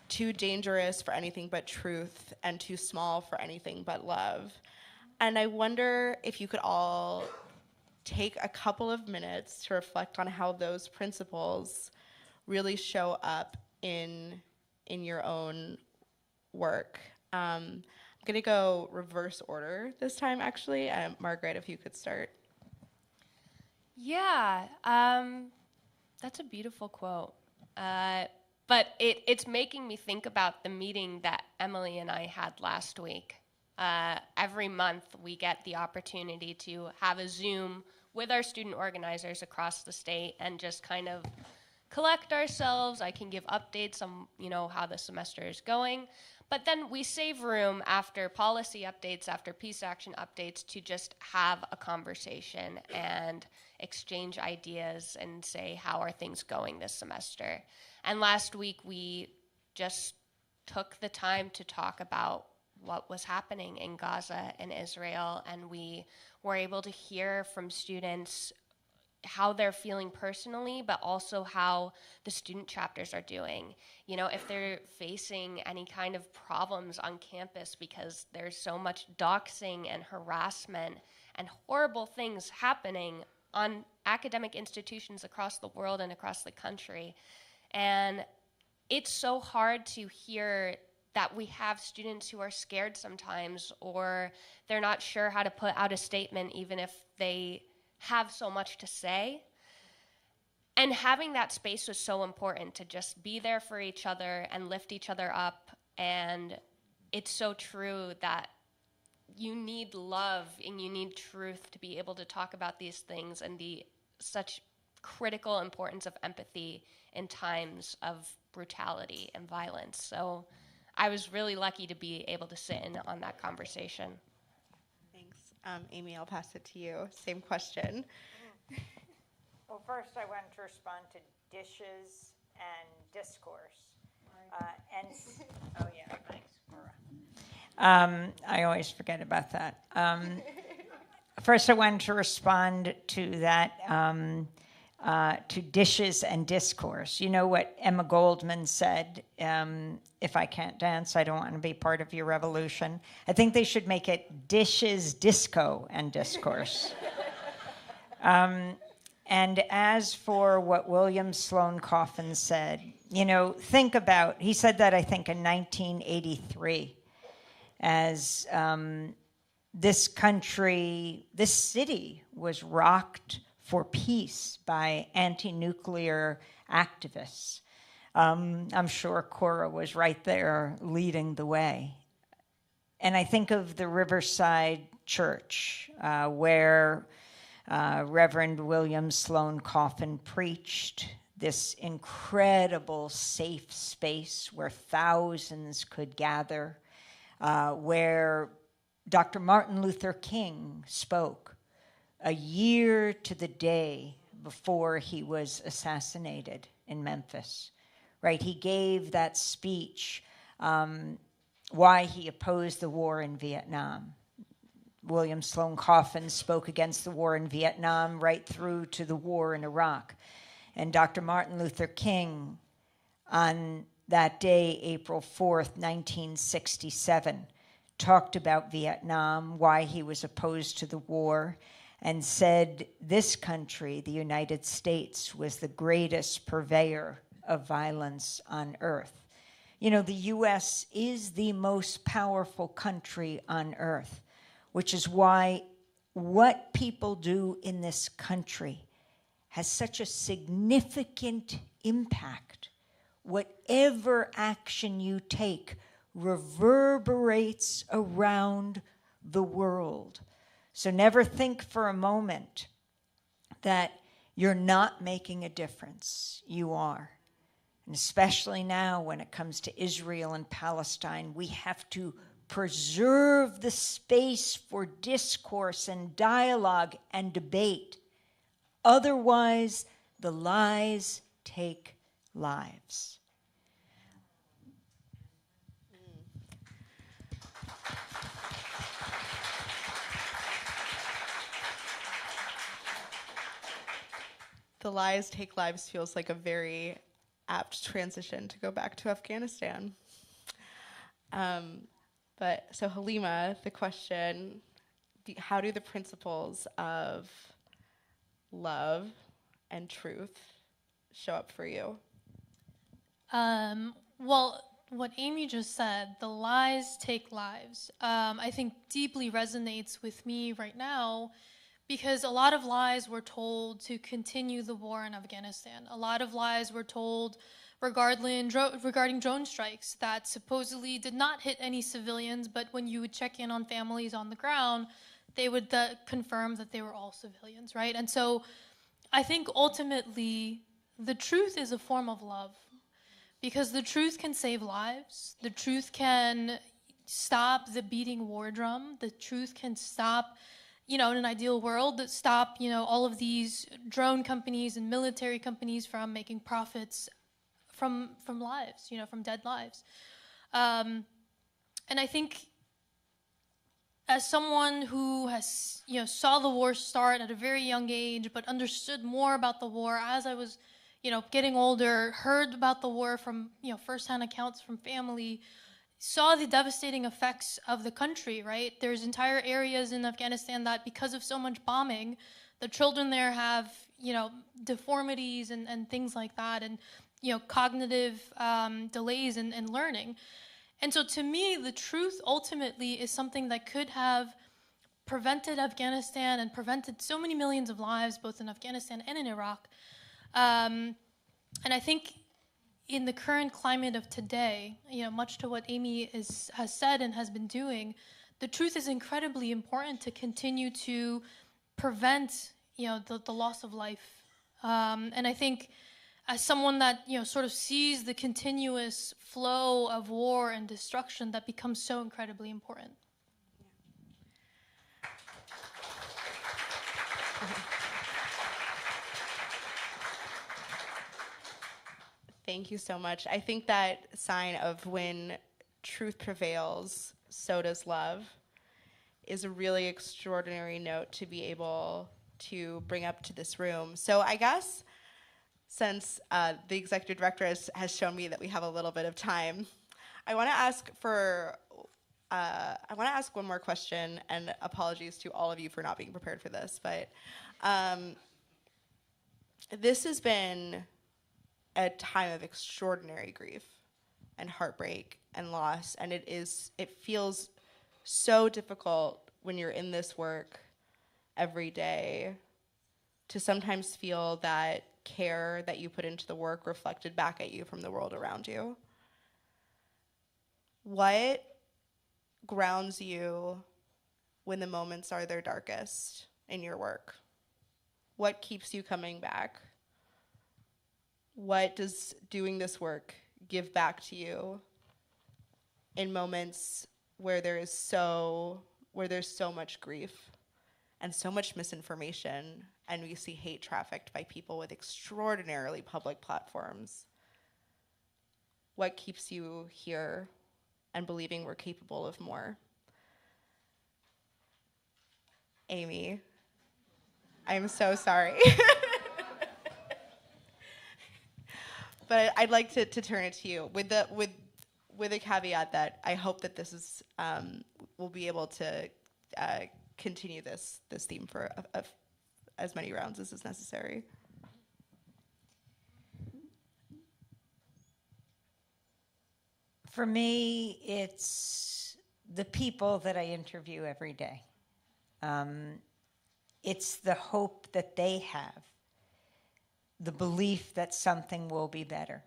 too dangerous for anything but truth and too small for anything but love." And I wonder if you could all take a couple of minutes to reflect on how those principles really show up in your own work. I'm going to go reverse order this time, actually. Margaret, if you could start. Yeah. That's a beautiful quote. But it's making me think about the meeting that Emily and I had last week. Every month we get the opportunity to have a Zoom with our student organizers across the state and just kind of collect ourselves. I can give updates on, how the semester is going. But then we save room after policy updates, after peace action updates, to just have a conversation and exchange ideas and say, how are things going this semester? And last week we just took the time to talk about what was happening in Gaza and Israel, and we were able to hear from students how they're feeling personally, but also how the student chapters are doing. If they're facing any kind of problems on campus because there's so much doxing and harassment and horrible things happening on academic institutions across the world and across the country. And it's so hard to hear that we have students who are scared sometimes, or they're not sure how to put out a statement even if they have so much to say. And having that space was so important, to just be there for each other and lift each other up. And it's so true that you need love and you need truth to be able to talk about these things, and the such critical importance of empathy in times of brutality and violence. So I was really lucky to be able to sit in on that conversation. Thanks. Amy, I'll pass it to you. Same question. Well, first I wanted to respond to dishes and discourse. Oh yeah, thanks, Cora. I always forget about that. First I wanted to respond to that, to dishes and discourse. You know what Emma Goldman said, if I can't dance, I don't want to be part of your revolution. I think they should make it dishes, disco, and discourse. And as for what William Sloane Coffin said, think about, he said that I think in 1983, as this country, this city was rocked for peace by anti-nuclear activists. I'm sure Cora was right there leading the way. And I think of the Riverside Church, where Reverend William Sloane Coffin preached, this incredible safe space where thousands could gather, where Dr. Martin Luther King spoke a year to the day before he was assassinated in Memphis, right? He gave that speech, why he opposed the war in Vietnam. William Sloane Coffin spoke against the war in Vietnam right through to the war in Iraq. And Dr. Martin Luther King, on that day, April 4th, 1967, talked about Vietnam, why he was opposed to the war, and said this country, the United States, was the greatest purveyor of violence on earth. The U.S. is the most powerful country on earth, which is why what people do in this country has such a significant impact. Whatever action you take reverberates around the world. So never think for a moment that you're not making a difference. You are. And especially now when it comes to Israel and Palestine, we have to preserve the space for discourse and dialogue and debate. Otherwise, the lies take lives. The lies take lives feels like a very apt transition to go back to Afghanistan. But so Halima, the question, how do the principles of love and truth show up for you? Well, what Amy just said, the lies take lives, I think deeply resonates with me right now, because a lot of lies were told to continue the war in Afghanistan. A lot of lies were told regarding drone strikes that supposedly did not hit any civilians, but when you would check in on families on the ground, they would confirm that they were all civilians, right? And so I think ultimately the truth is a form of love, because the truth can save lives. The truth can stop the beating war drum. The truth can stop, in an ideal world, that stop, all of these drone companies and military companies from making profits from lives, from dead lives. And I think as someone who has, saw the war start at a very young age, but understood more about the war as I was, getting older, heard about the war from, firsthand accounts from family, saw the devastating effects of the country, right? There's entire areas in Afghanistan that, because of so much bombing, the children there have, deformities and things like that, and, cognitive delays in learning. And so to me, the truth ultimately is something that could have prevented Afghanistan and prevented so many millions of lives, both in Afghanistan and in Iraq. And I think in the current climate of today, much to what Amy has said and has been doing, the truth is incredibly important to continue to prevent, the loss of life. And I think as someone that, sort of sees the continuous flow of war and destruction, that becomes so incredibly important. Thank you so much. I think that sign of when truth prevails, so does love, is a really extraordinary note to be able to bring up to this room. So I guess since the executive director has shown me that we have a little bit of time, I want to ask one more question, and apologies to all of you for not being prepared for this, but this has been a time of extraordinary grief and heartbreak and loss, and it feels so difficult when you're in this work every day to sometimes feel that care that you put into the work reflected back at you from the world around you. What grounds you when the moments are their darkest in your work? What keeps you coming back? What does doing this work give back to you in moments where there's so much grief and so much misinformation, and we see hate trafficked by people with extraordinarily public platforms? What keeps you here and believing we're capable of more? Amy, I'm so sorry. But I'd like to turn it to you with a caveat that I hope that this is we'll be able to continue this theme for as many rounds as is necessary. For me, it's the people that I interview every day. It's the hope that they have, the belief that something will be better,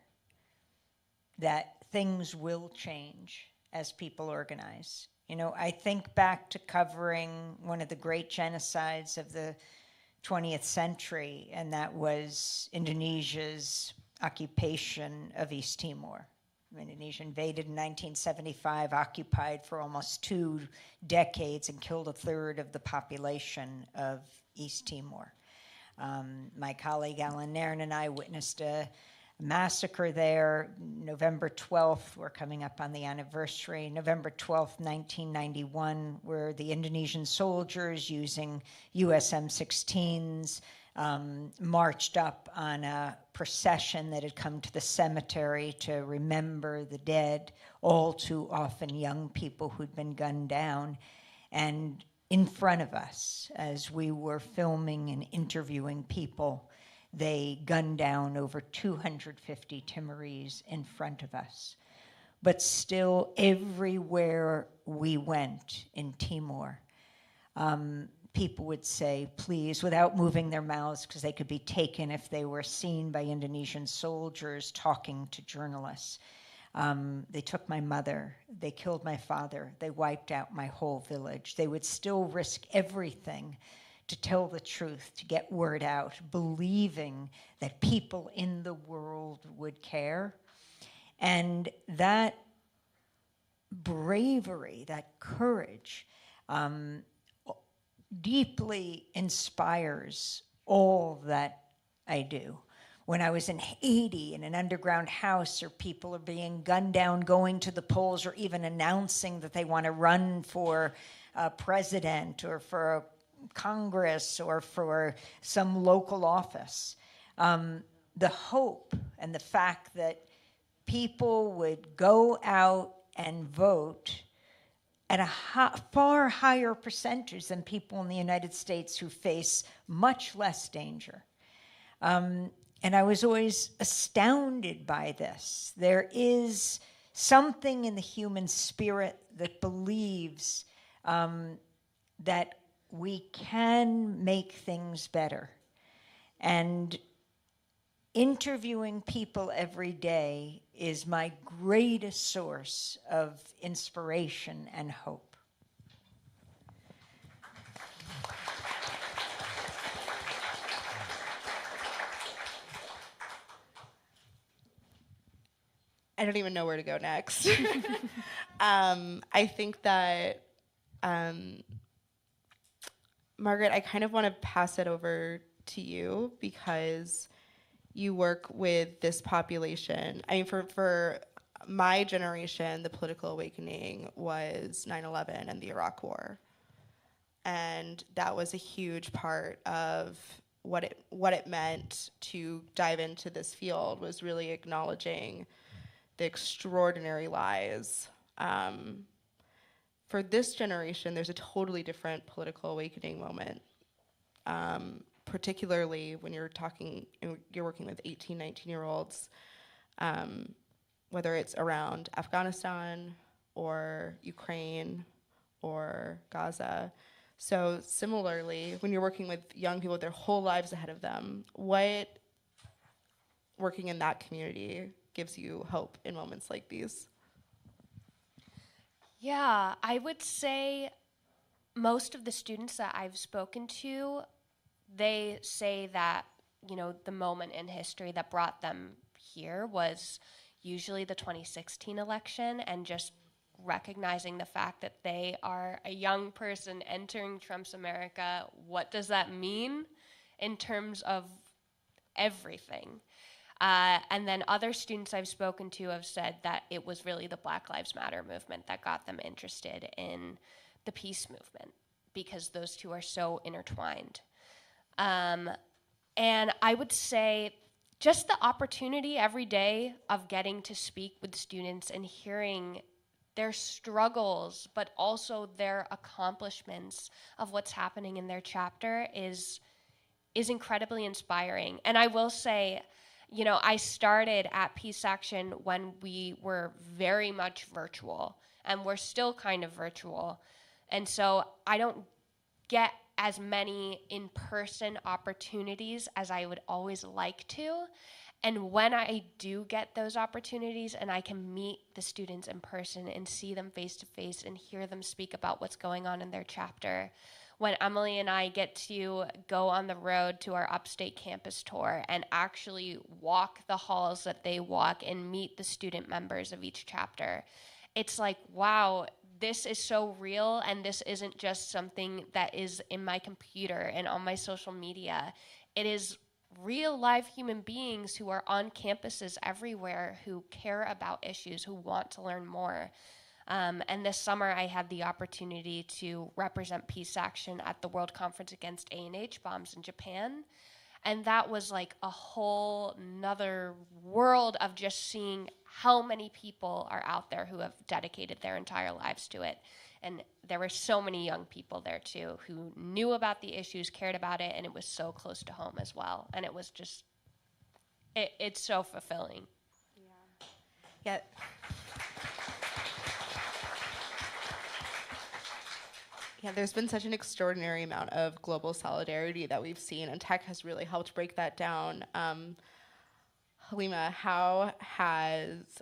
that things will change as people organize. I think back to covering one of the great genocides of the 20th century, and that was Indonesia's occupation of East Timor. Indonesia invaded in 1975, occupied for almost 2 decades, and killed a third of the population of East Timor. My colleague Alan Nairn and I witnessed a massacre there. November 12th, we're coming up on the anniversary, November 12th, 1991, where the Indonesian soldiers using US M16s marched up on a procession that had come to the cemetery to remember the dead, all too often young people who'd been gunned down. And in front of us, as we were filming and interviewing people, they gunned down over 250 Timorese in front of us. But still, everywhere we went in Timor, people would say please without moving their mouths because they could be taken if they were seen by Indonesian soldiers talking to journalists. They took my mother, they killed my father, they wiped out my whole village. They would still risk everything to tell the truth, to get word out, believing that people in the world would care. And that bravery, that courage, deeply inspires all that I do. When I was in Haiti in an underground house, or people are being gunned down going to the polls, or even announcing that they want to run for president or for Congress or for some local office, the hope and the fact that people would go out and vote at a far higher percentage than people in the United States who face much less danger. And I was always astounded by this. There is something in the human spirit that believes that we can make things better. And interviewing people every day is my greatest source of inspiration and hope. I don't even know where to go next. I think that, Margaret, I kind of want to pass it over to you because you work with this population. I mean, for my generation, the political awakening was 9/11 and the Iraq War. And that was a huge part of what it meant to dive into this field, was really acknowledging the extraordinary lies. For this generation, there's a totally different political awakening moment, particularly when you're working with 18, 19-year-olds, whether it's around Afghanistan or Ukraine or Gaza. So similarly, when you're working with young people with their whole lives ahead of them, what working in that community gives you hope in moments like these? Yeah, I would say most of the students that I've spoken to, they say that, the moment in history that brought them here was usually the 2016 election, and just recognizing the fact that they are a young person entering Trump's America. What does that mean in terms of everything? And then other students I've spoken to have said that it was really the Black Lives Matter movement that got them interested in the peace movement, because those two are so intertwined. And I would say just the opportunity every day of getting to speak with students and hearing their struggles, but also their accomplishments of what's happening in their chapter is incredibly inspiring. And I will say, I started at Peace Action when we were very much virtual, and we're still kind of virtual. And so I don't get as many in-person opportunities as I would always like to. And when I do get those opportunities and I can meet the students in person and see them face to face and hear them speak about what's going on in their chapter, when Emily and I get to go on the road to our upstate campus tour and actually walk the halls that they walk and meet the student members of each chapter, it's like, wow, this is so real, and this isn't just something that is in my computer and on my social media. It is real live human beings who are on campuses everywhere, who care about issues, who want to learn more. And this summer I had the opportunity to represent Peace Action at the World Conference Against A&H Bombs in Japan. And that was like a whole nother world of just seeing how many people are out there who have dedicated their entire lives to it. And there were so many young people there too who knew about the issues, cared about it, and it was so close to home as well. And it was just, it's so fulfilling. Yeah. Yeah, there's been such an extraordinary amount of global solidarity that we've seen, and tech has really helped break that down. Halima,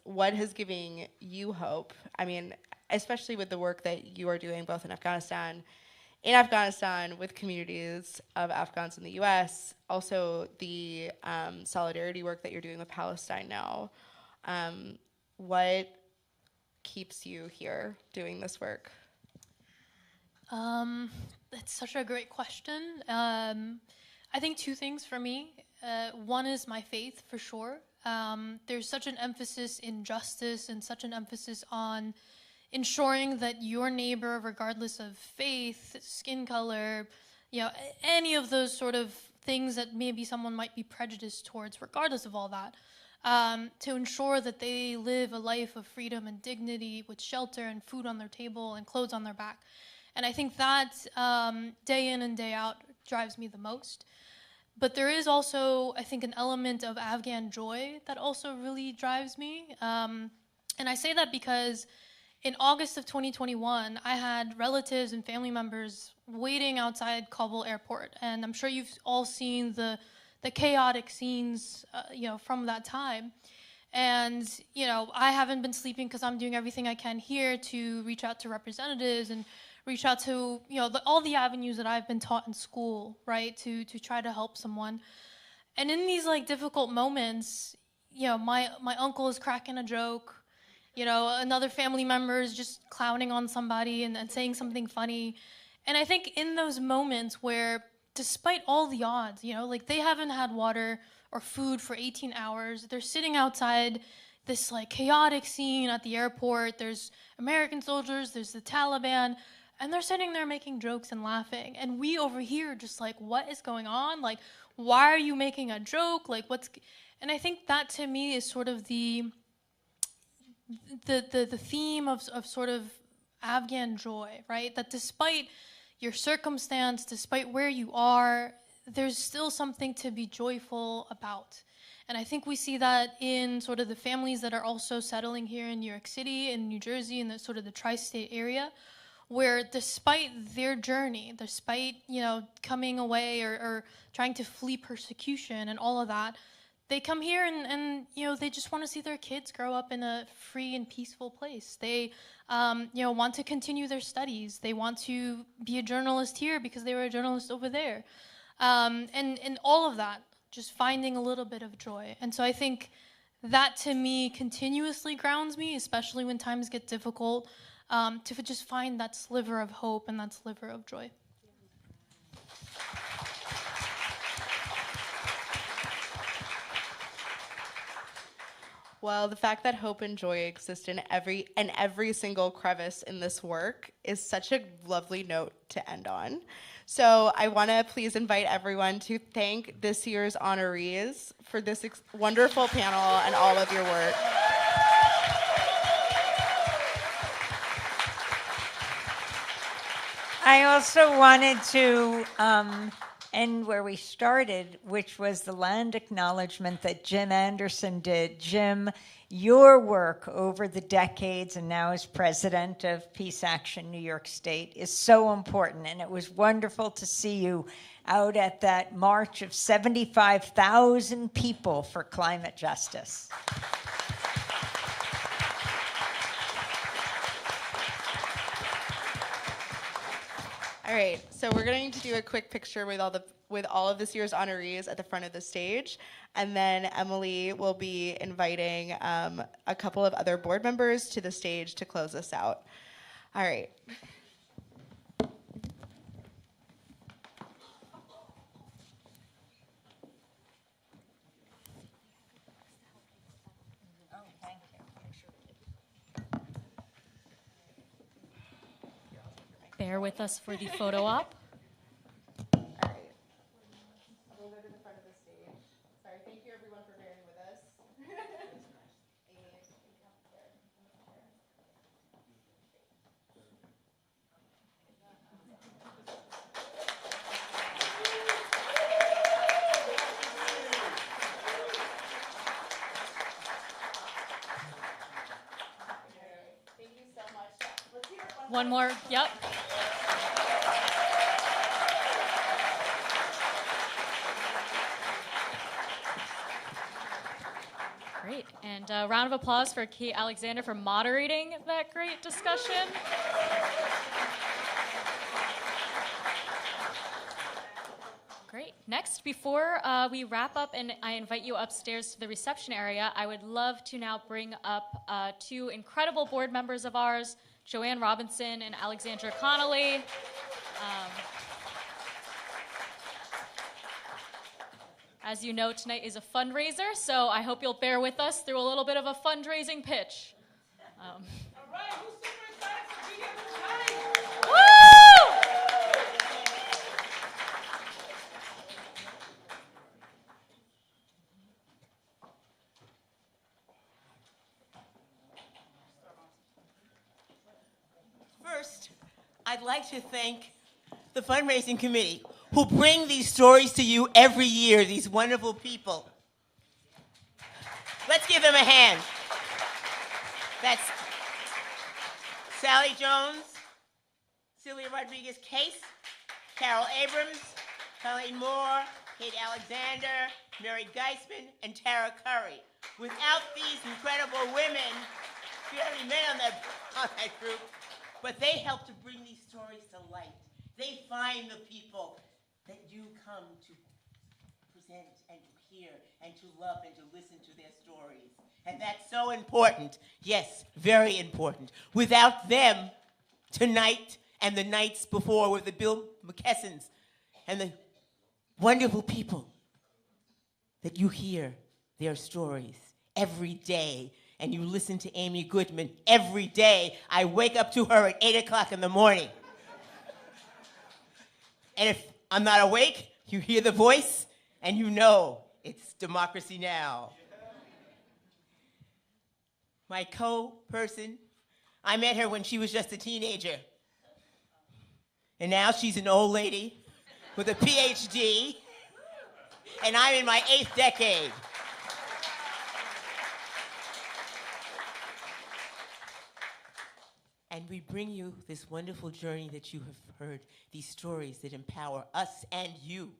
what has given you hope? I mean, especially with the work that you are doing both in Afghanistan, with communities of Afghans in the US, also the solidarity work that you're doing with Palestine now. What keeps you here doing this work? That's such a great question. I think two things for me. One is my faith, for sure. There's such an emphasis in justice and such an emphasis on ensuring that your neighbor, regardless of faith, skin color, any of those sort of things that maybe someone might be prejudiced towards, regardless of all that, to ensure that they live a life of freedom and dignity with shelter and food on their table and clothes on their back. And I think that day in and day out drives me the most. But there is also, I think, an element of Afghan joy that also really drives me. And I say that because in August of 2021, I had relatives and family members waiting outside Kabul airport. And I'm sure you've all seen the chaotic scenes, from that time. And, I haven't been sleeping because I'm doing everything I can here to reach out to representatives and reach out to, all the avenues that I've been taught in school, right, to try to help someone. And in these, difficult moments, my uncle is cracking a joke, another family member is just clowning on somebody and saying something funny. And I think in those moments where, despite all the odds, they haven't had water or food for 18 hours, they're sitting outside this, chaotic scene at the airport, there's American soldiers, there's the Taliban, and they're sitting there making jokes and laughing. And we over here just what is going on? Why are you making a joke? And I think that to me is sort of the theme of sort of Afghan joy, right? That despite your circumstance, despite where you are, there's still something to be joyful about. And I think we see that in sort of the families that are also settling here in New York City, in New Jersey, in the sort of the tri-state area, where despite their journey, despite, coming away or trying to flee persecution and all of that, they come here and they just want to see their kids grow up in a free and peaceful place. They, want to continue their studies. They want to be a journalist here because they were a journalist over there. And all of that, just finding a little bit of joy. And so I think that to me continuously grounds me, especially when times get difficult, to just find that sliver of hope and that sliver of joy. Well, the fact that hope and joy exist in every single crevice in this work is such a lovely note to end on. So I want to please invite everyone to thank this year's honorees for this wonderful panel and all of your work. I also wanted to end where we started, which was the land acknowledgement that Jim Anderson did. Jim, your work over the decades and now as president of Peace Action New York State is so important, and it was wonderful to see you out at that march of 75,000 people for climate justice. All right, so we're going to do a quick picture with all of this year's honorees at the front of the stage, and then Emily will be inviting a couple of other board members to the stage to close us out. All right. Bear with us for the photo op. All right. We'll go to the front of the stage. Sorry, thank you everyone for bearing with us. Amy, come there. One more, yep. Great, and a round of applause for Kate Alexander for moderating that great discussion. Great. Next, before we wrap up and I invite you upstairs to the reception area, I would love to now bring up two incredible board members of ours, Joanne Robinson and Alexandra Connolly. As you know, tonight is a fundraiser, so I hope you'll bear with us through a little bit of a fundraising pitch. All right, who's super excited to be here tonight? Woo! First, I'd like to thank the fundraising committee who bring these stories to you every year, these wonderful people. Let's give them a hand. That's Sally Jones, Celia Rodriguez Case, Carol Abrams, Colleen Moore, Kate Alexander, Mary Geisman, and Tara Curry. Without these incredible women, we had any men on that group, but they help to bring these stories to light. They find the people that you come to present and to hear and to love and to listen to their stories. And that's so important. Yes, very important. Without them, tonight and the nights before with the Bill McKessons and the wonderful people that you hear their stories every day and you listen to Amy Goodman every day. I wake up to her at 8 o'clock in the morning. And if I'm not awake, you hear the voice, and you know it's Democracy Now! My co-person, I met her when she was just a teenager. And now she's an old lady with a PhD, and I'm in my 8th decade. And we bring you this wonderful journey that you have heard, these stories that empower us and you.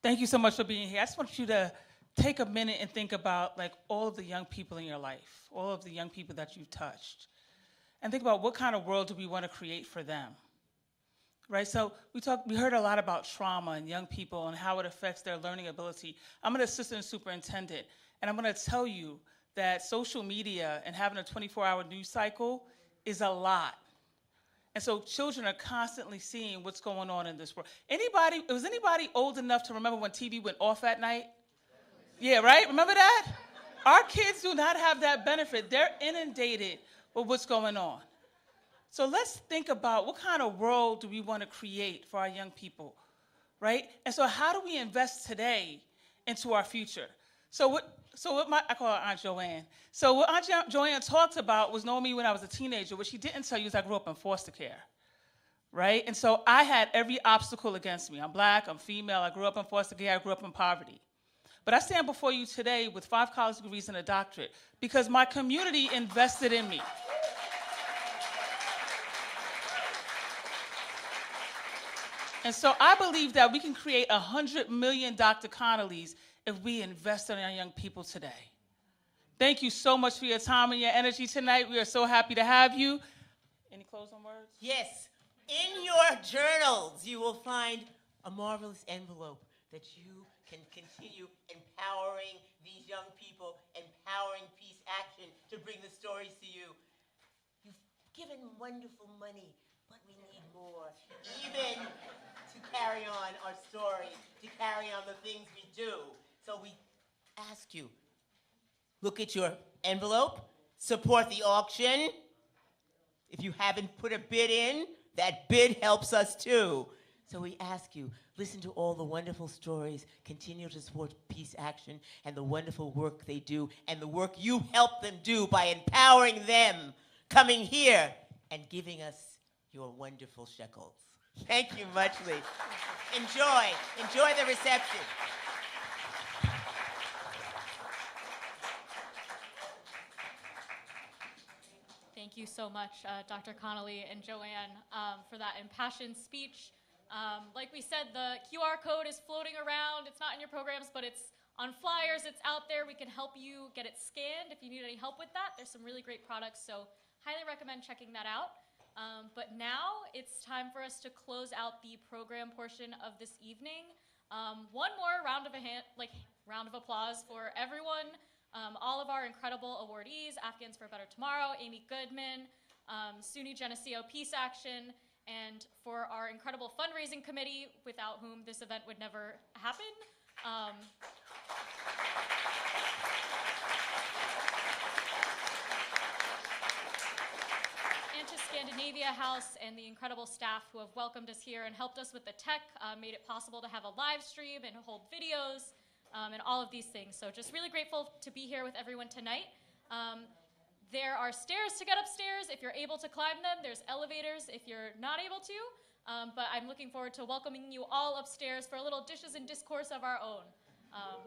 Thank you so much for being here. I just want you to take a minute and think about all of the young people in your life, all of the young people that you've touched, and think about what kind of world do we want to create for them, right? So we heard a lot about trauma and young people and how it affects their learning ability. I'm an assistant superintendent, and I'm going to tell you that social media and having a 24-hour news cycle is a lot. And so children are constantly seeing what's going on in this world. Was anybody old enough to remember when TV went off at night? Yeah, right? Remember that? Our kids do not have that benefit. They're inundated with what's going on. So let's think about what kind of world do we want to create for our young people, right? And so how do we invest today into our future? I call her Aunt Joanne. So what Aunt Joanne talked about was knowing me when I was a teenager. What she didn't tell you is I grew up in foster care, right? And so I had every obstacle against me. I'm black, I'm female, I grew up in foster care, I grew up in poverty. But I stand before you today with 5 college degrees and a doctorate because my community invested in me. And so I believe that we can create 100 million Dr. Connollys if we invest in our young people today. Thank you so much for your time and your energy tonight. We are so happy to have you. Any closing words? Yes. In your journals, you will find a marvelous envelope that you can continue empowering these young people, empowering Peace Action to bring the stories to you. You've given wonderful money, but we need more. Even to carry on our story, to carry on the things we do. So we ask you, look at your envelope, support the auction. If you haven't put a bid in, that bid helps us too. So we ask you, listen to all the wonderful stories, continue to support Peace Action and the wonderful work they do and the work you help them do by empowering them, coming here and giving us your wonderful shekels. Thank you muchly. Enjoy the reception. Thank you so much, Dr. Connolly and Joanne, for that impassioned speech. Like we said, the QR code is floating around. It's not in your programs, but it's on flyers. It's out there. We can help you get it scanned if you need any help with that. There's some really great products, so highly recommend checking that out. But now it's time for us to close out the program portion of this evening. One more round of applause for everyone, all of our incredible awardees, Afghans for a Better Tomorrow, Amy Goodman, SUNY Geneseo Peace Action, and for our incredible fundraising committee, without whom this event would never happen. And to Scandinavia House and the incredible staff who have welcomed us here and helped us with the tech, made it possible to have a live stream and hold videos, and all of these things. So just really grateful to be here with everyone tonight. There are stairs to get upstairs if you're able to climb them. There's elevators if you're not able to. But I'm looking forward to welcoming you all upstairs for a little dishes and discourse of our own.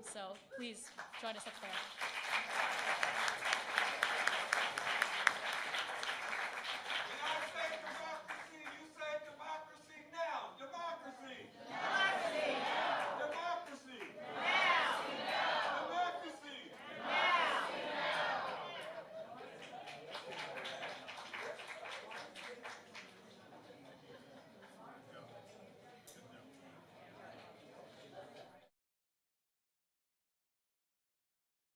So please join us up there.